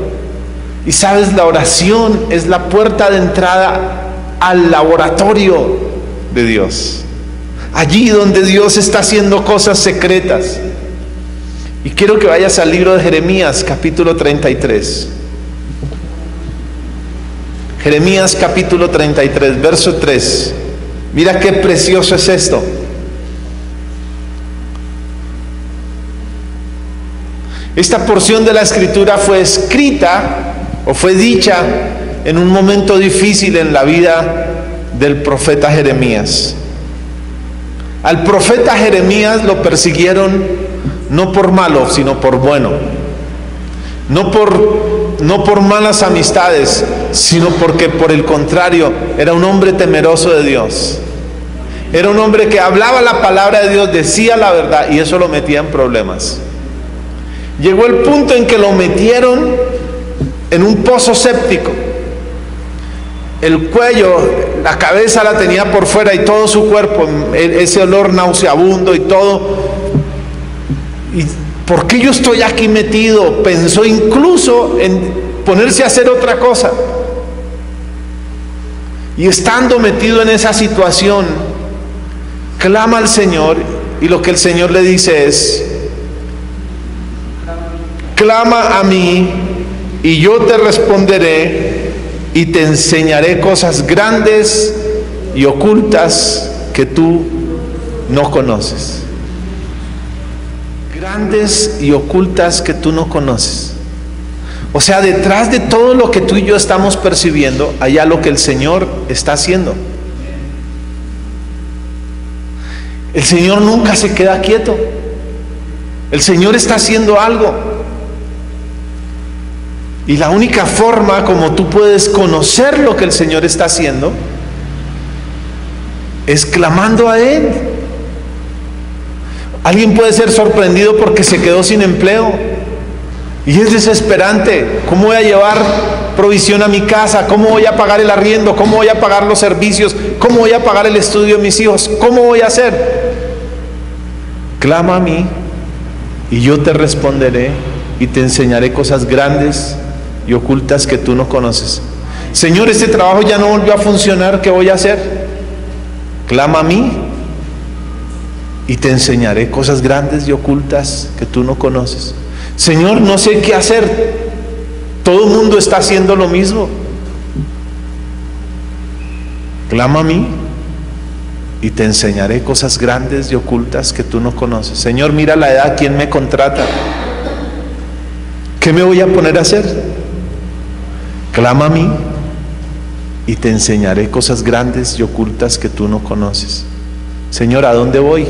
Speaker 2: Y sabes, la oración es la puerta de entrada al laboratorio de Dios. Allí donde Dios está haciendo cosas secretas. Y quiero que vayas al libro de Jeremías, capítulo 33. Jeremías, capítulo 33, verso 3. Mira qué precioso es esto. Esta porción de la escritura fue escrita o fue dicha en un momento difícil en la vida del profeta Jeremías. Al profeta Jeremías lo persiguieron no por malo, sino por bueno. No por malas amistades, sino porque por el contrario era un hombre temeroso de Dios. Era un hombre que hablaba la palabra de Dios, decía la verdad, y eso lo metía en problemas. Llegó el punto en que lo metieron en un pozo séptico. El cuello, la cabeza la tenía por fuera y todo su cuerpo, ese olor nauseabundo y todo. ¿Y por qué yo estoy aquí metido? Pensó incluso en ponerse a hacer otra cosa. Y estando metido en esa situación, clama al Señor, y lo que el Señor le dice es: clama a mí y yo te responderé y te enseñaré cosas grandes y ocultas que tú no conoces. Grandes y ocultas que tú no conoces. O sea, detrás de todo lo que tú y yo estamos percibiendo, hay algo que el Señor está haciendo. El Señor nunca se queda quieto. El Señor está haciendo algo. Y la única forma como tú puedes conocer lo que el Señor está haciendo es clamando a Él. Alguien puede ser sorprendido porque se quedó sin empleo y es desesperante. ¿Cómo voy a llevar provisión a mi casa? ¿Cómo voy a pagar el arriendo? ¿Cómo voy a pagar los servicios? ¿Cómo voy a pagar el estudio de mis hijos? ¿Cómo voy a hacer? Clama a mí y yo te responderé y te enseñaré cosas grandes y ocultas que tú no conoces. Señor, este trabajo ya no volvió a funcionar, ¿qué voy a hacer? Clama a mí y te enseñaré cosas grandes y ocultas que tú no conoces. Señor, no sé qué hacer. Todo el mundo está haciendo lo mismo. Clama a mí y te enseñaré cosas grandes y ocultas que tú no conoces. Señor, mira la edad, ¿quién me contrata? ¿Qué me voy a poner a hacer? Clama a mí y te enseñaré cosas grandes y ocultas que tú no conoces. Señor, ¿a dónde voy?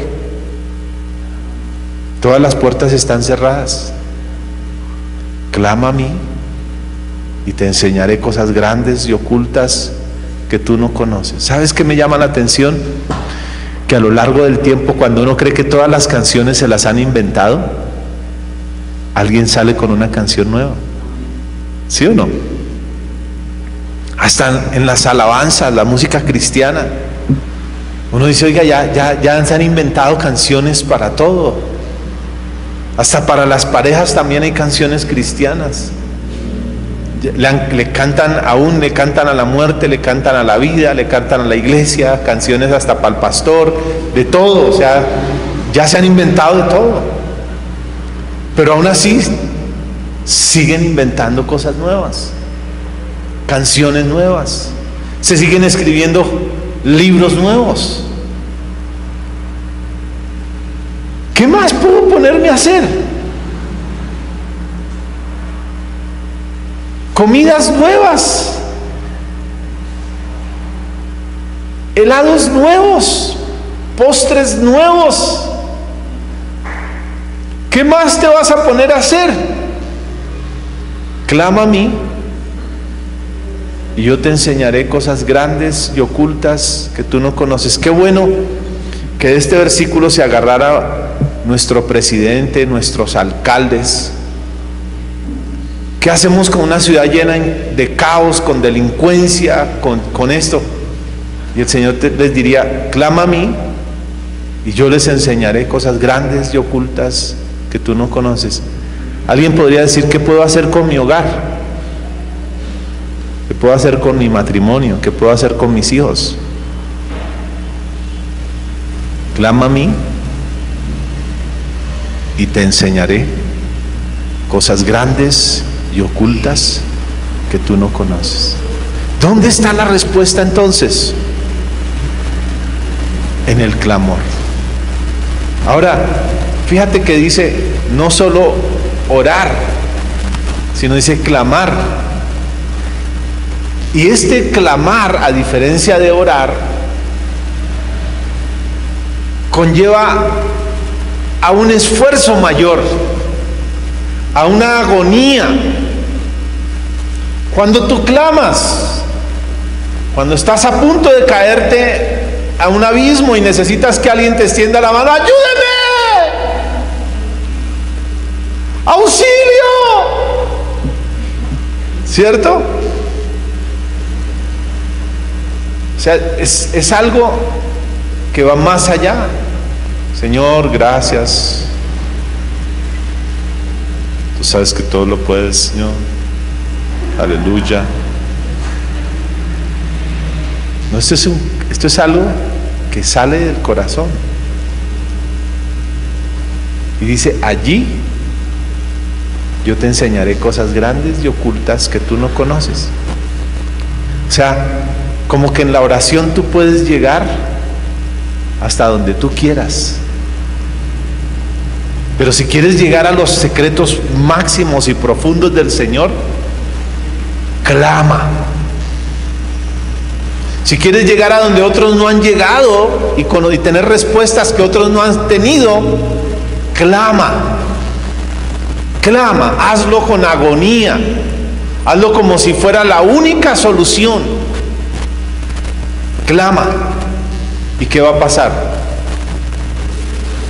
Speaker 2: Todas las puertas están cerradas. Clama a mí y te enseñaré cosas grandes y ocultas que tú no conoces. ¿Sabes qué me llama la atención? Que a lo largo del tiempo, cuando uno cree que todas las canciones se las han inventado, alguien sale con una canción nueva. ¿Sí o no? Hasta en las alabanzas, la música cristiana, uno dice, oiga, ya se han inventado canciones para todo. Hasta para las parejas también hay canciones cristianas. Le cantan a la muerte, le cantan a la vida, le cantan a la iglesia, canciones hasta para el pastor, de todo. O sea, ya se han inventado de todo. Pero aún así siguen inventando cosas nuevas, canciones nuevas, se siguen escribiendo libros nuevos. ¿Qué más puedo ponerme a hacer? Comidas nuevas, helados nuevos, postres nuevos. ¿Qué más te vas a poner a hacer? Clama a mí y yo te enseñaré cosas grandes y ocultas que tú no conoces. Qué bueno que de este versículo se agarrara nuestro presidente, nuestros alcaldes. ¿Qué hacemos con una ciudad llena de caos, con delincuencia, con esto? Y el Señor les diría, clama a mí y yo les enseñaré cosas grandes y ocultas que tú no conoces. Alguien podría decir, ¿qué puedo hacer con mi hogar? ¿Qué puedo hacer con mi matrimonio? ¿Qué puedo hacer con mis hijos? Clama a mí y te enseñaré cosas grandes y ocultas que tú no conoces. ¿Dónde está la respuesta entonces? En el clamor. Ahora, fíjate que dice no solo orar, sino dice clamar. Y este clamar, a diferencia de orar, conlleva a un esfuerzo mayor, a una agonía. Cuando tú clamas, cuando estás a punto de caerte a un abismo y necesitas que alguien te extienda la mano, ¡ayúdame! ¡Auxilio! ¿Cierto? O sea, es algo que va más allá. Señor, gracias. Tú sabes que todo lo puedes, Señor. Aleluya. No, esto es algo que sale del corazón. Y dice, allí yo te enseñaré cosas grandes y ocultas que tú no conoces. O sea, como que en la oración tú puedes llegar hasta donde tú quieras. Pero si quieres llegar a los secretos máximos y profundos del Señor, clama. Si quieres llegar a donde otros no han llegado y tener respuestas que otros no han tenido, clama. Clama, hazlo con agonía, hazlo como si fuera la única solución. Clama. ¿Y qué va a pasar?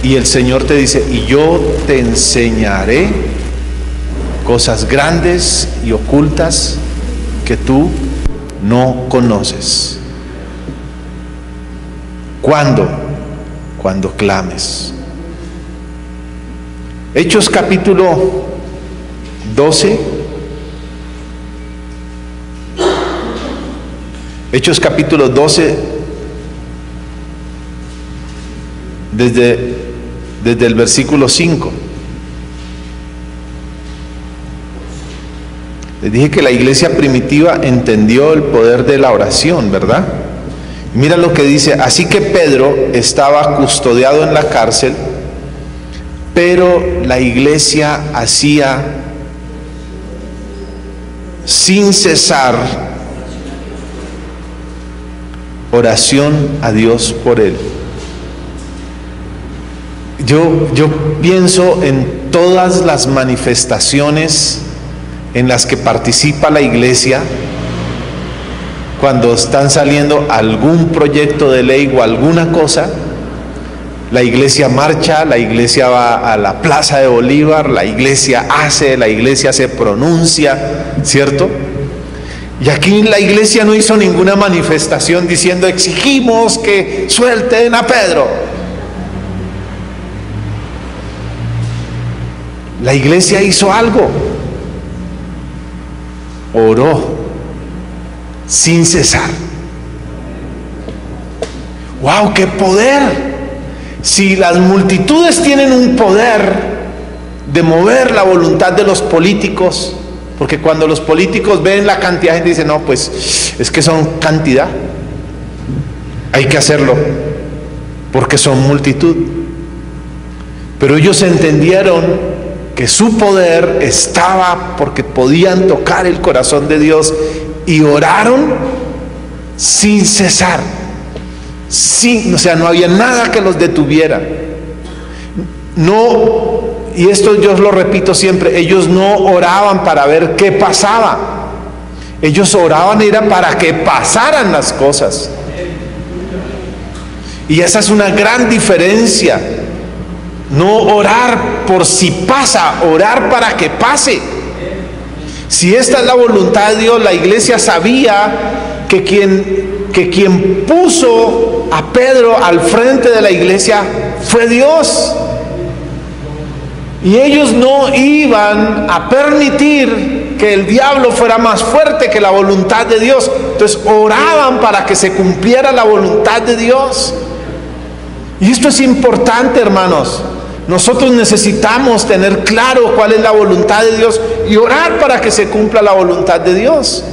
Speaker 2: Y el Señor te dice, y yo te enseñaré cosas grandes y ocultas que tú no conoces. ¿Cuándo? Cuando clames. Hechos capítulo 12. Hechos capítulo 12, desde desde el versículo 5. Les dije que la iglesia primitiva entendió el poder de la oración, ¿verdad? Mira lo que dice: así que Pedro estaba custodiado en la cárcel, pero la iglesia hacía sin cesar oración a Dios por él. Yo pienso en todas las manifestaciones en las que participa la iglesia cuando están saliendo algún proyecto de ley o alguna cosa. La iglesia marcha, la iglesia va a la Plaza de Bolívar, la iglesia se pronuncia, ¿cierto? Y aquí la iglesia no hizo ninguna manifestación diciendo: exigimos que suelten a Pedro. La iglesia hizo algo: oró sin cesar. ¡Wow! ¡Qué poder! Si las multitudes tienen un poder de mover la voluntad de los políticos, porque cuando los políticos ven la cantidad de gente dicen: no, pues es que son cantidad, hay que hacerlo porque son multitud. Pero ellos entendieron que su poder estaba porque podían tocar el corazón de Dios y oraron sin cesar. Sí, o sea, no había nada que los detuviera. No, y esto yo lo repito siempre, ellos no oraban para ver qué pasaba. Ellos oraban era para que pasaran las cosas. Y esa es una gran diferencia. No orar por si pasa, orar para que pase. Si esta es la voluntad de Dios, la iglesia sabía que quien puso a Pedro al frente de la iglesia fue Dios. Y ellos no iban a permitir que el diablo fuera más fuerte que la voluntad de Dios. Entonces oraban para que se cumpliera la voluntad de Dios. Y esto es importante, hermanos. Nosotros necesitamos tener claro cuál es la voluntad de Dios y orar para que se cumpla la voluntad de Dios.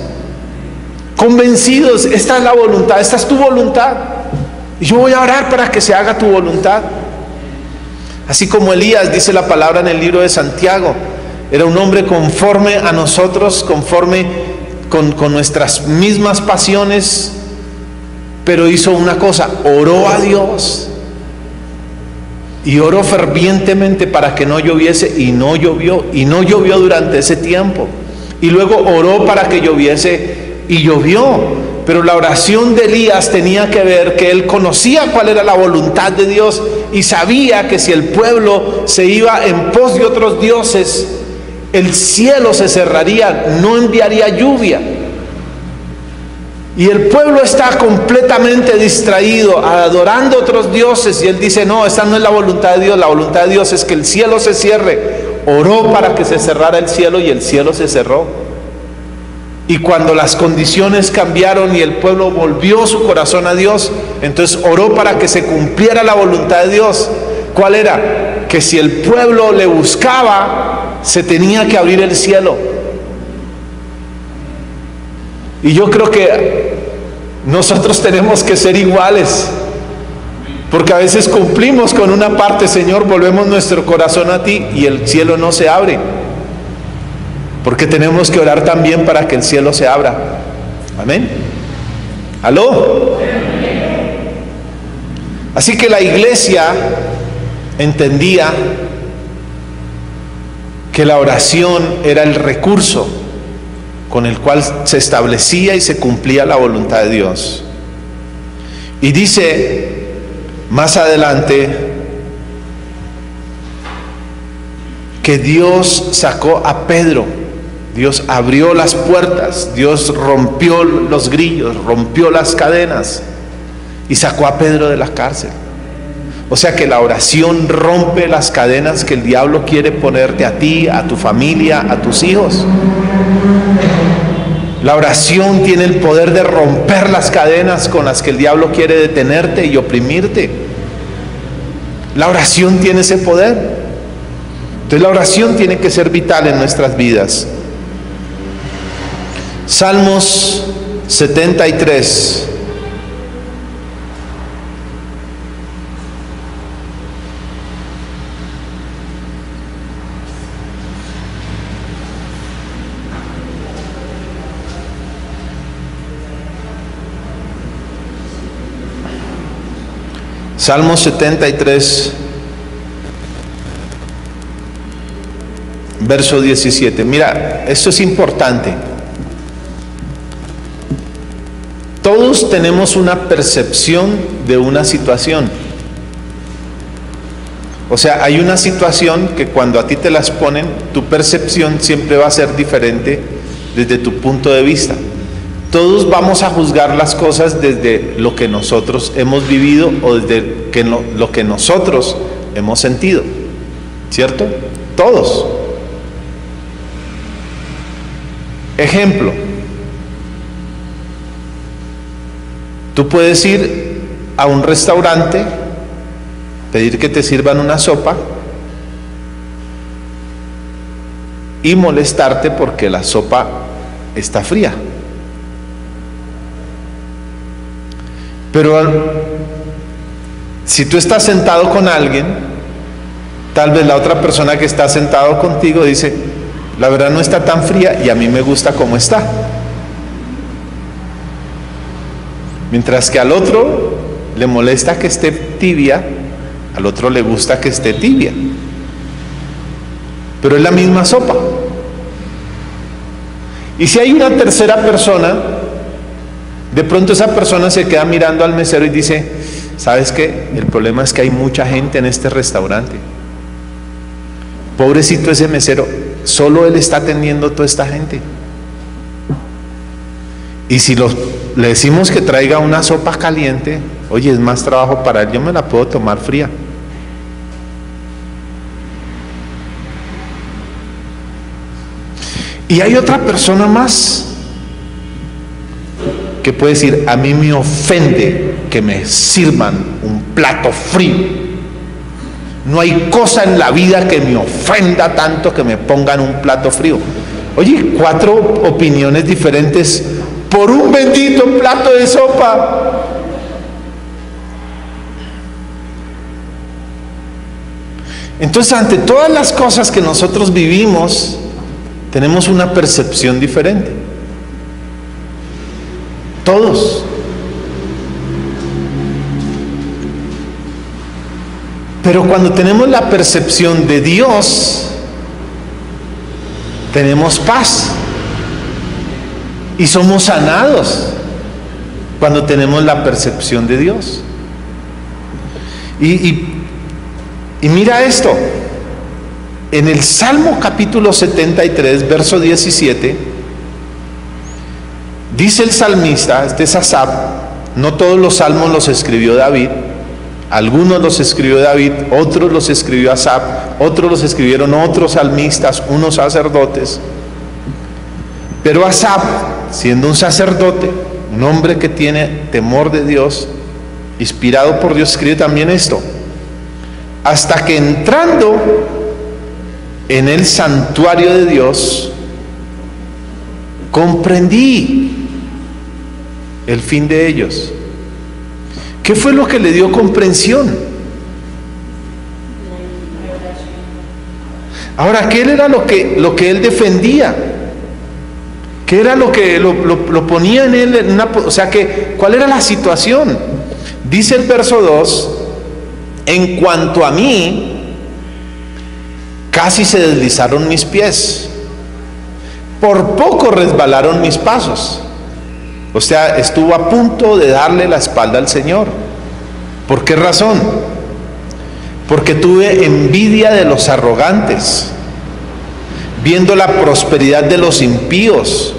Speaker 2: Convencidos: esta es la voluntad, esta es tu voluntad, y yo voy a orar para que se haga tu voluntad. Así como Elías, dice la palabra en el libro de Santiago, era un hombre conforme a nosotros, conforme con nuestras mismas pasiones, pero hizo una cosa: oró a Dios. Y oró fervientemente para que no lloviese, y no llovió durante ese tiempo. Y luego oró para que lloviese, y llovió. Pero la oración de Elías tenía que ver que él conocía cuál era la voluntad de Dios y sabía que si el pueblo se iba en pos de otros dioses, el cielo se cerraría, no enviaría lluvia. Y el pueblo está completamente distraído, adorando otros dioses, y él dice: no, esta no es la voluntad de Dios. La voluntad de Dios es que el cielo se cierre. Oró para que se cerrara el cielo, y el cielo se cerró. Y cuando las condiciones cambiaron y el pueblo volvió su corazón a Dios, entonces oró para que se cumpliera la voluntad de Dios. ¿Cuál era? Que si el pueblo le buscaba, se tenía que abrir el cielo. Y yo creo que nosotros tenemos que ser iguales, porque a veces cumplimos con una parte: Señor, volvemos nuestro corazón a ti, y el cielo no se abre, porque tenemos que orar también para que el cielo se abra. Amén. ¿Aló? Así que la iglesia entendía que la oración era el recurso con el cual se establecía y se cumplía la voluntad de Dios. Y dice más adelante que Dios sacó a Pedro, Dios abrió las puertas, Dios rompió los grillos, rompió las cadenas y sacó a Pedro de la cárcel. O sea que la oración rompe las cadenas que el diablo quiere ponerte a ti, a tu familia, a tus hijos. La oración tiene el poder de romper las cadenas con las que el diablo quiere detenerte y oprimirte. La oración tiene ese poder. Entonces la oración tiene que ser vital en nuestras vidas. Salmos 73. Salmo 73, verso 17. Mira, esto es importante. Todos tenemos una percepción de una situación. O sea, hay una situación que cuando a ti te las ponen, tu percepción siempre va a ser diferente desde tu punto de vista. Todos vamos a juzgar las cosas desde lo que nosotros hemos vivido o desde lo que nosotros hemos sentido, ¿cierto? Todos. Ejemplo, tú puedes ir a un restaurante, pedir que te sirvan una sopa y molestarte porque la sopa está fría. Pero si tú estás sentado con alguien, tal vez la otra persona que está sentado contigo dice, la verdad no está tan fría y a mí me gusta como está. Mientras que al otro le molesta que esté tibia, al otro le gusta que esté tibia. Pero es la misma sopa. Y si hay una tercera persona, de pronto esa persona se queda mirando al mesero y dice, ¿sabes qué? El problema es que hay mucha gente en este restaurante. Pobrecito ese mesero, solo él está atendiendo a toda esta gente. Y si le decimos que traiga una sopa caliente, oye, es más trabajo para él, yo me la puedo tomar fría. Y hay otra persona más que puede decir, a mí me ofende que me sirvan un plato frío. No hay cosa en la vida que me ofenda tanto que me pongan un plato frío. Oye, 4 opiniones diferentes por un bendito plato de sopa. Entonces, ante todas las cosas que nosotros vivimos, tenemos una percepción diferente. Todos. Pero cuando tenemos la percepción de Dios, tenemos paz. Y somos sanados cuando tenemos la percepción de Dios. Y mira esto. En el Salmo capítulo 73, verso 17, dice el salmista, este es Asaf, no todos los salmos los escribió David, algunos los escribió David, otros los escribió Asaf, otros los escribieron otros salmistas, unos sacerdotes. Pero Asaf, siendo un sacerdote, un hombre que tiene temor de Dios, inspirado por Dios, escribe también esto: hasta que entrando en el santuario de Dios, comprendí el fin de ellos. ¿Qué fue lo que le dio comprensión? Ahora, ¿qué era lo que él defendía? ¿Qué era lo que lo ponía en él? O sea, ¿cuál era la situación? Dice el verso 2, en cuanto a mí, casi se deslizaron mis pies, por poco resbalaron mis pasos. O sea, estuvo a punto de darle la espalda al Señor. ¿Por qué razón? Porque tuve envidia de los arrogantes, viendo la prosperidad de los impíos,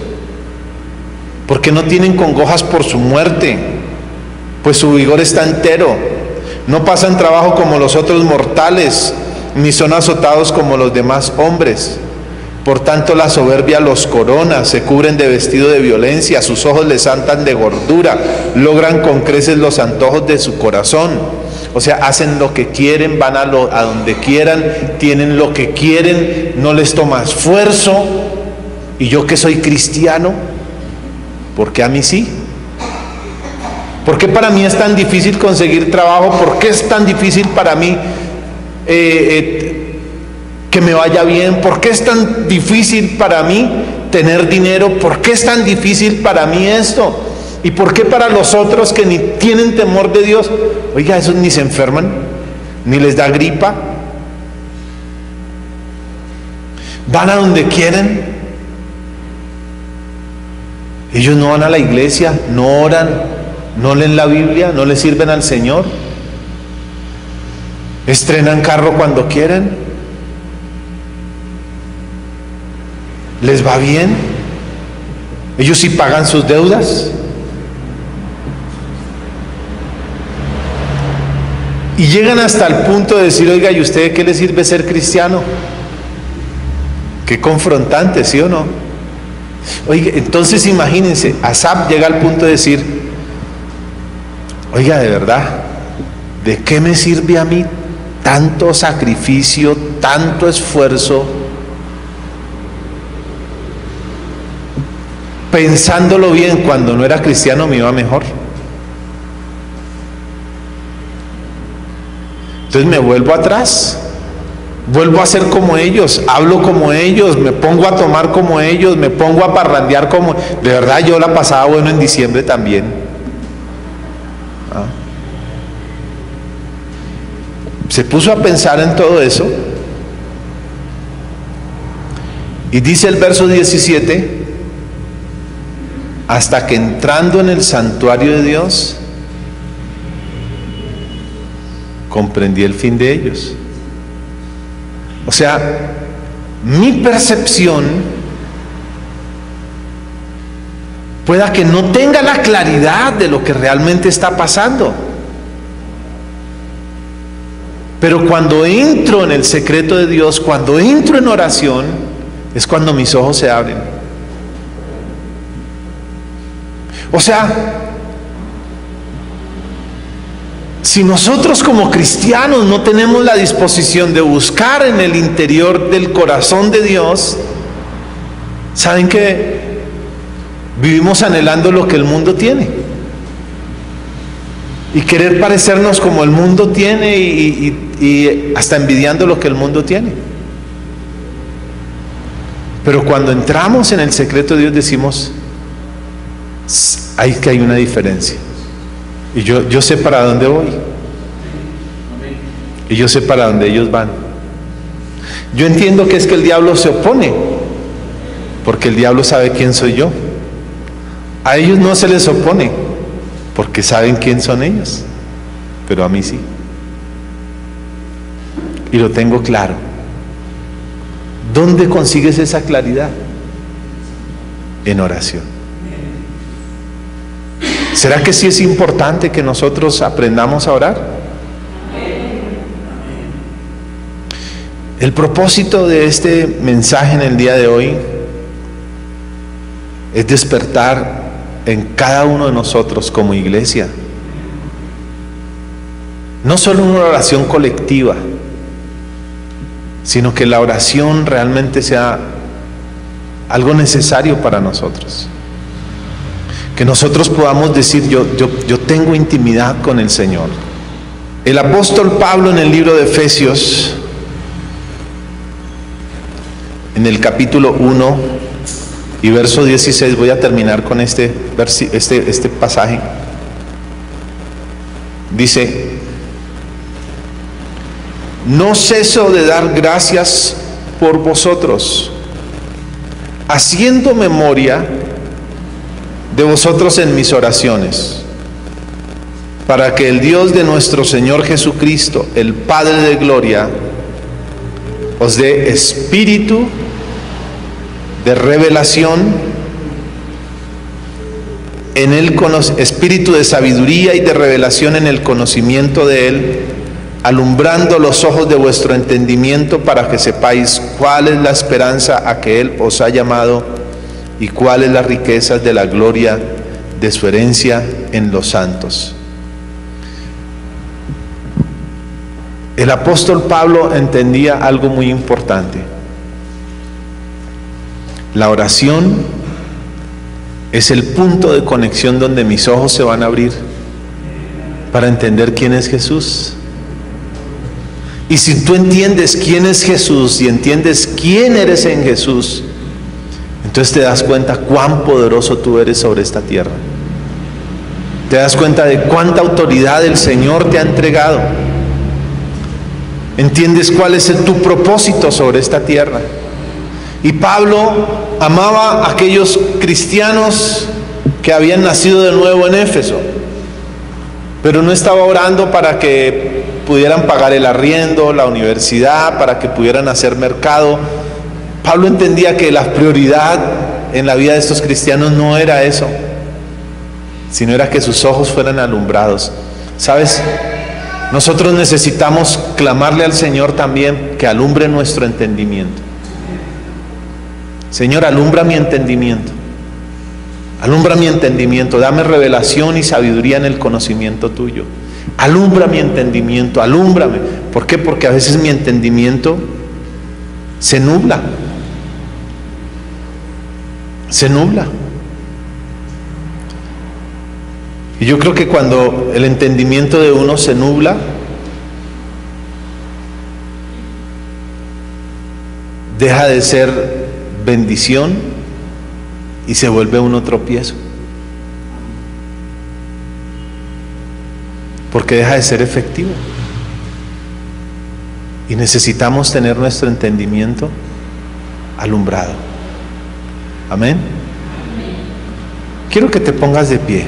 Speaker 2: porque no tienen congojas por su muerte, pues su vigor está entero. No pasan trabajo como los otros mortales, ni son azotados como los demás hombres. Por tanto, la soberbia los corona, se cubren de vestido de violencia, sus ojos les saltan de gordura, logran con creces los antojos de su corazón. O sea, hacen lo que quieren, van a donde quieran, tienen lo que quieren, no les toma esfuerzo. Y yo que soy cristiano, ¿por qué a mí sí? ¿Por qué para mí es tan difícil conseguir trabajo? ¿Por qué es tan difícil para mí que me vaya bien? ¿Por qué es tan difícil para mí tener dinero? ¿Por qué es tan difícil para mí esto? ¿Y por qué para los otros que ni tienen temor de Dios? Oiga, esos ni se enferman, ni les da gripa, van a donde quieren. Ellos no van a la iglesia, no oran, no leen la Biblia, no le sirven al Señor, estrenan carro cuando quieren, les va bien, ellos sí pagan sus deudas. Y llegan hasta el punto de decir, oiga, ¿y usted qué le sirve ser cristiano? Qué confrontante, ¿sí o no? Oiga, entonces imagínense, Asaf llega al punto de decir, oiga, de verdad, ¿de qué me sirve a mí tanto sacrificio, tanto esfuerzo? Pensándolo bien, cuando no era cristiano me iba mejor. Entonces me vuelvo atrás, vuelvo a ser como ellos, hablo como ellos, me pongo a tomar como ellos, me pongo a parrandear como... De verdad yo la pasaba bueno en diciembre también. Se puso a pensar en todo eso y dice el verso 17, hasta que entrando en el santuario de Dios comprendí el fin de ellos. O sea, mi percepción pueda que no tenga la claridad de lo que realmente está pasando, pero cuando entro en el secreto de Dios, cuando entro en oración, es cuando mis ojos se abren. O sea, si nosotros como cristianos no tenemos la disposición de buscar en el interior del corazón de Dios, ¿saben qué? Vivimos anhelando lo que el mundo tiene y querer parecernos como el mundo tiene y hasta envidiando lo que el mundo tiene. Pero cuando entramos en el secreto de Dios decimos, hay una diferencia. Y yo sé para dónde voy. Y yo sé para dónde ellos van. Yo entiendo que es que el diablo se opone, porque el diablo sabe quién soy yo. A ellos no se les opone, porque saben quién son ellos. Pero a mí sí. Y lo tengo claro. ¿Dónde consigues esa claridad? En oración. ¿Será que sí es importante que nosotros aprendamos a orar? El propósito de este mensaje en el día de hoy es despertar en cada uno de nosotros como iglesia, no solo una oración colectiva, sino que la oración realmente sea algo necesario para nosotros. Que nosotros podamos decir, yo tengo intimidad con el Señor. El apóstol Pablo en el libro de Efesios, en el capítulo 1 y verso 16, voy a terminar con este pasaje. Dice, no ceso de dar gracias por vosotros, haciendo memoria de vosotros en mis oraciones, para que el Dios de nuestro Señor Jesucristo, el Padre de gloria, os dé espíritu de revelación, espíritu de sabiduría y de revelación en el conocimiento de Él, alumbrando los ojos de vuestro entendimiento, para que sepáis cuál es la esperanza a que Él os ha llamado y cuáles las riquezas de la gloria de su herencia en los santos. El apóstol Pablo entendía algo muy importante. La oración es el punto de conexión donde mis ojos se van a abrir para entender quién es Jesús. Y si tú entiendes quién es Jesús y entiendes quién eres en Jesús, entonces te das cuenta cuán poderoso tú eres sobre esta tierra. Te das cuenta de cuánta autoridad el Señor te ha entregado. Entiendes cuál es tu propósito sobre esta tierra. Y Pablo amaba a aquellos cristianos que habían nacido de nuevo en Éfeso, pero no estaba orando para que pudieran pagar el arriendo, la universidad, para que pudieran hacer mercado. Pablo entendía que la prioridad en la vida de estos cristianos no era eso, sino era que sus ojos fueran alumbrados. ¿Sabes? Nosotros necesitamos clamarle al Señor también que alumbre nuestro entendimiento. Señor, alumbra mi entendimiento. Alumbra mi entendimiento. Dame revelación y sabiduría en el conocimiento tuyo. Alumbra mi entendimiento, alúmbrame. ¿Por qué? Porque a veces mi entendimiento se nubla. Se nubla. Y yo creo que cuando el entendimiento de uno se nubla, deja de ser bendición y se vuelve uno tropiezo. Porque deja de ser efectivo. Y necesitamos tener nuestro entendimiento alumbrado. Amén. Quiero que te pongas de pie.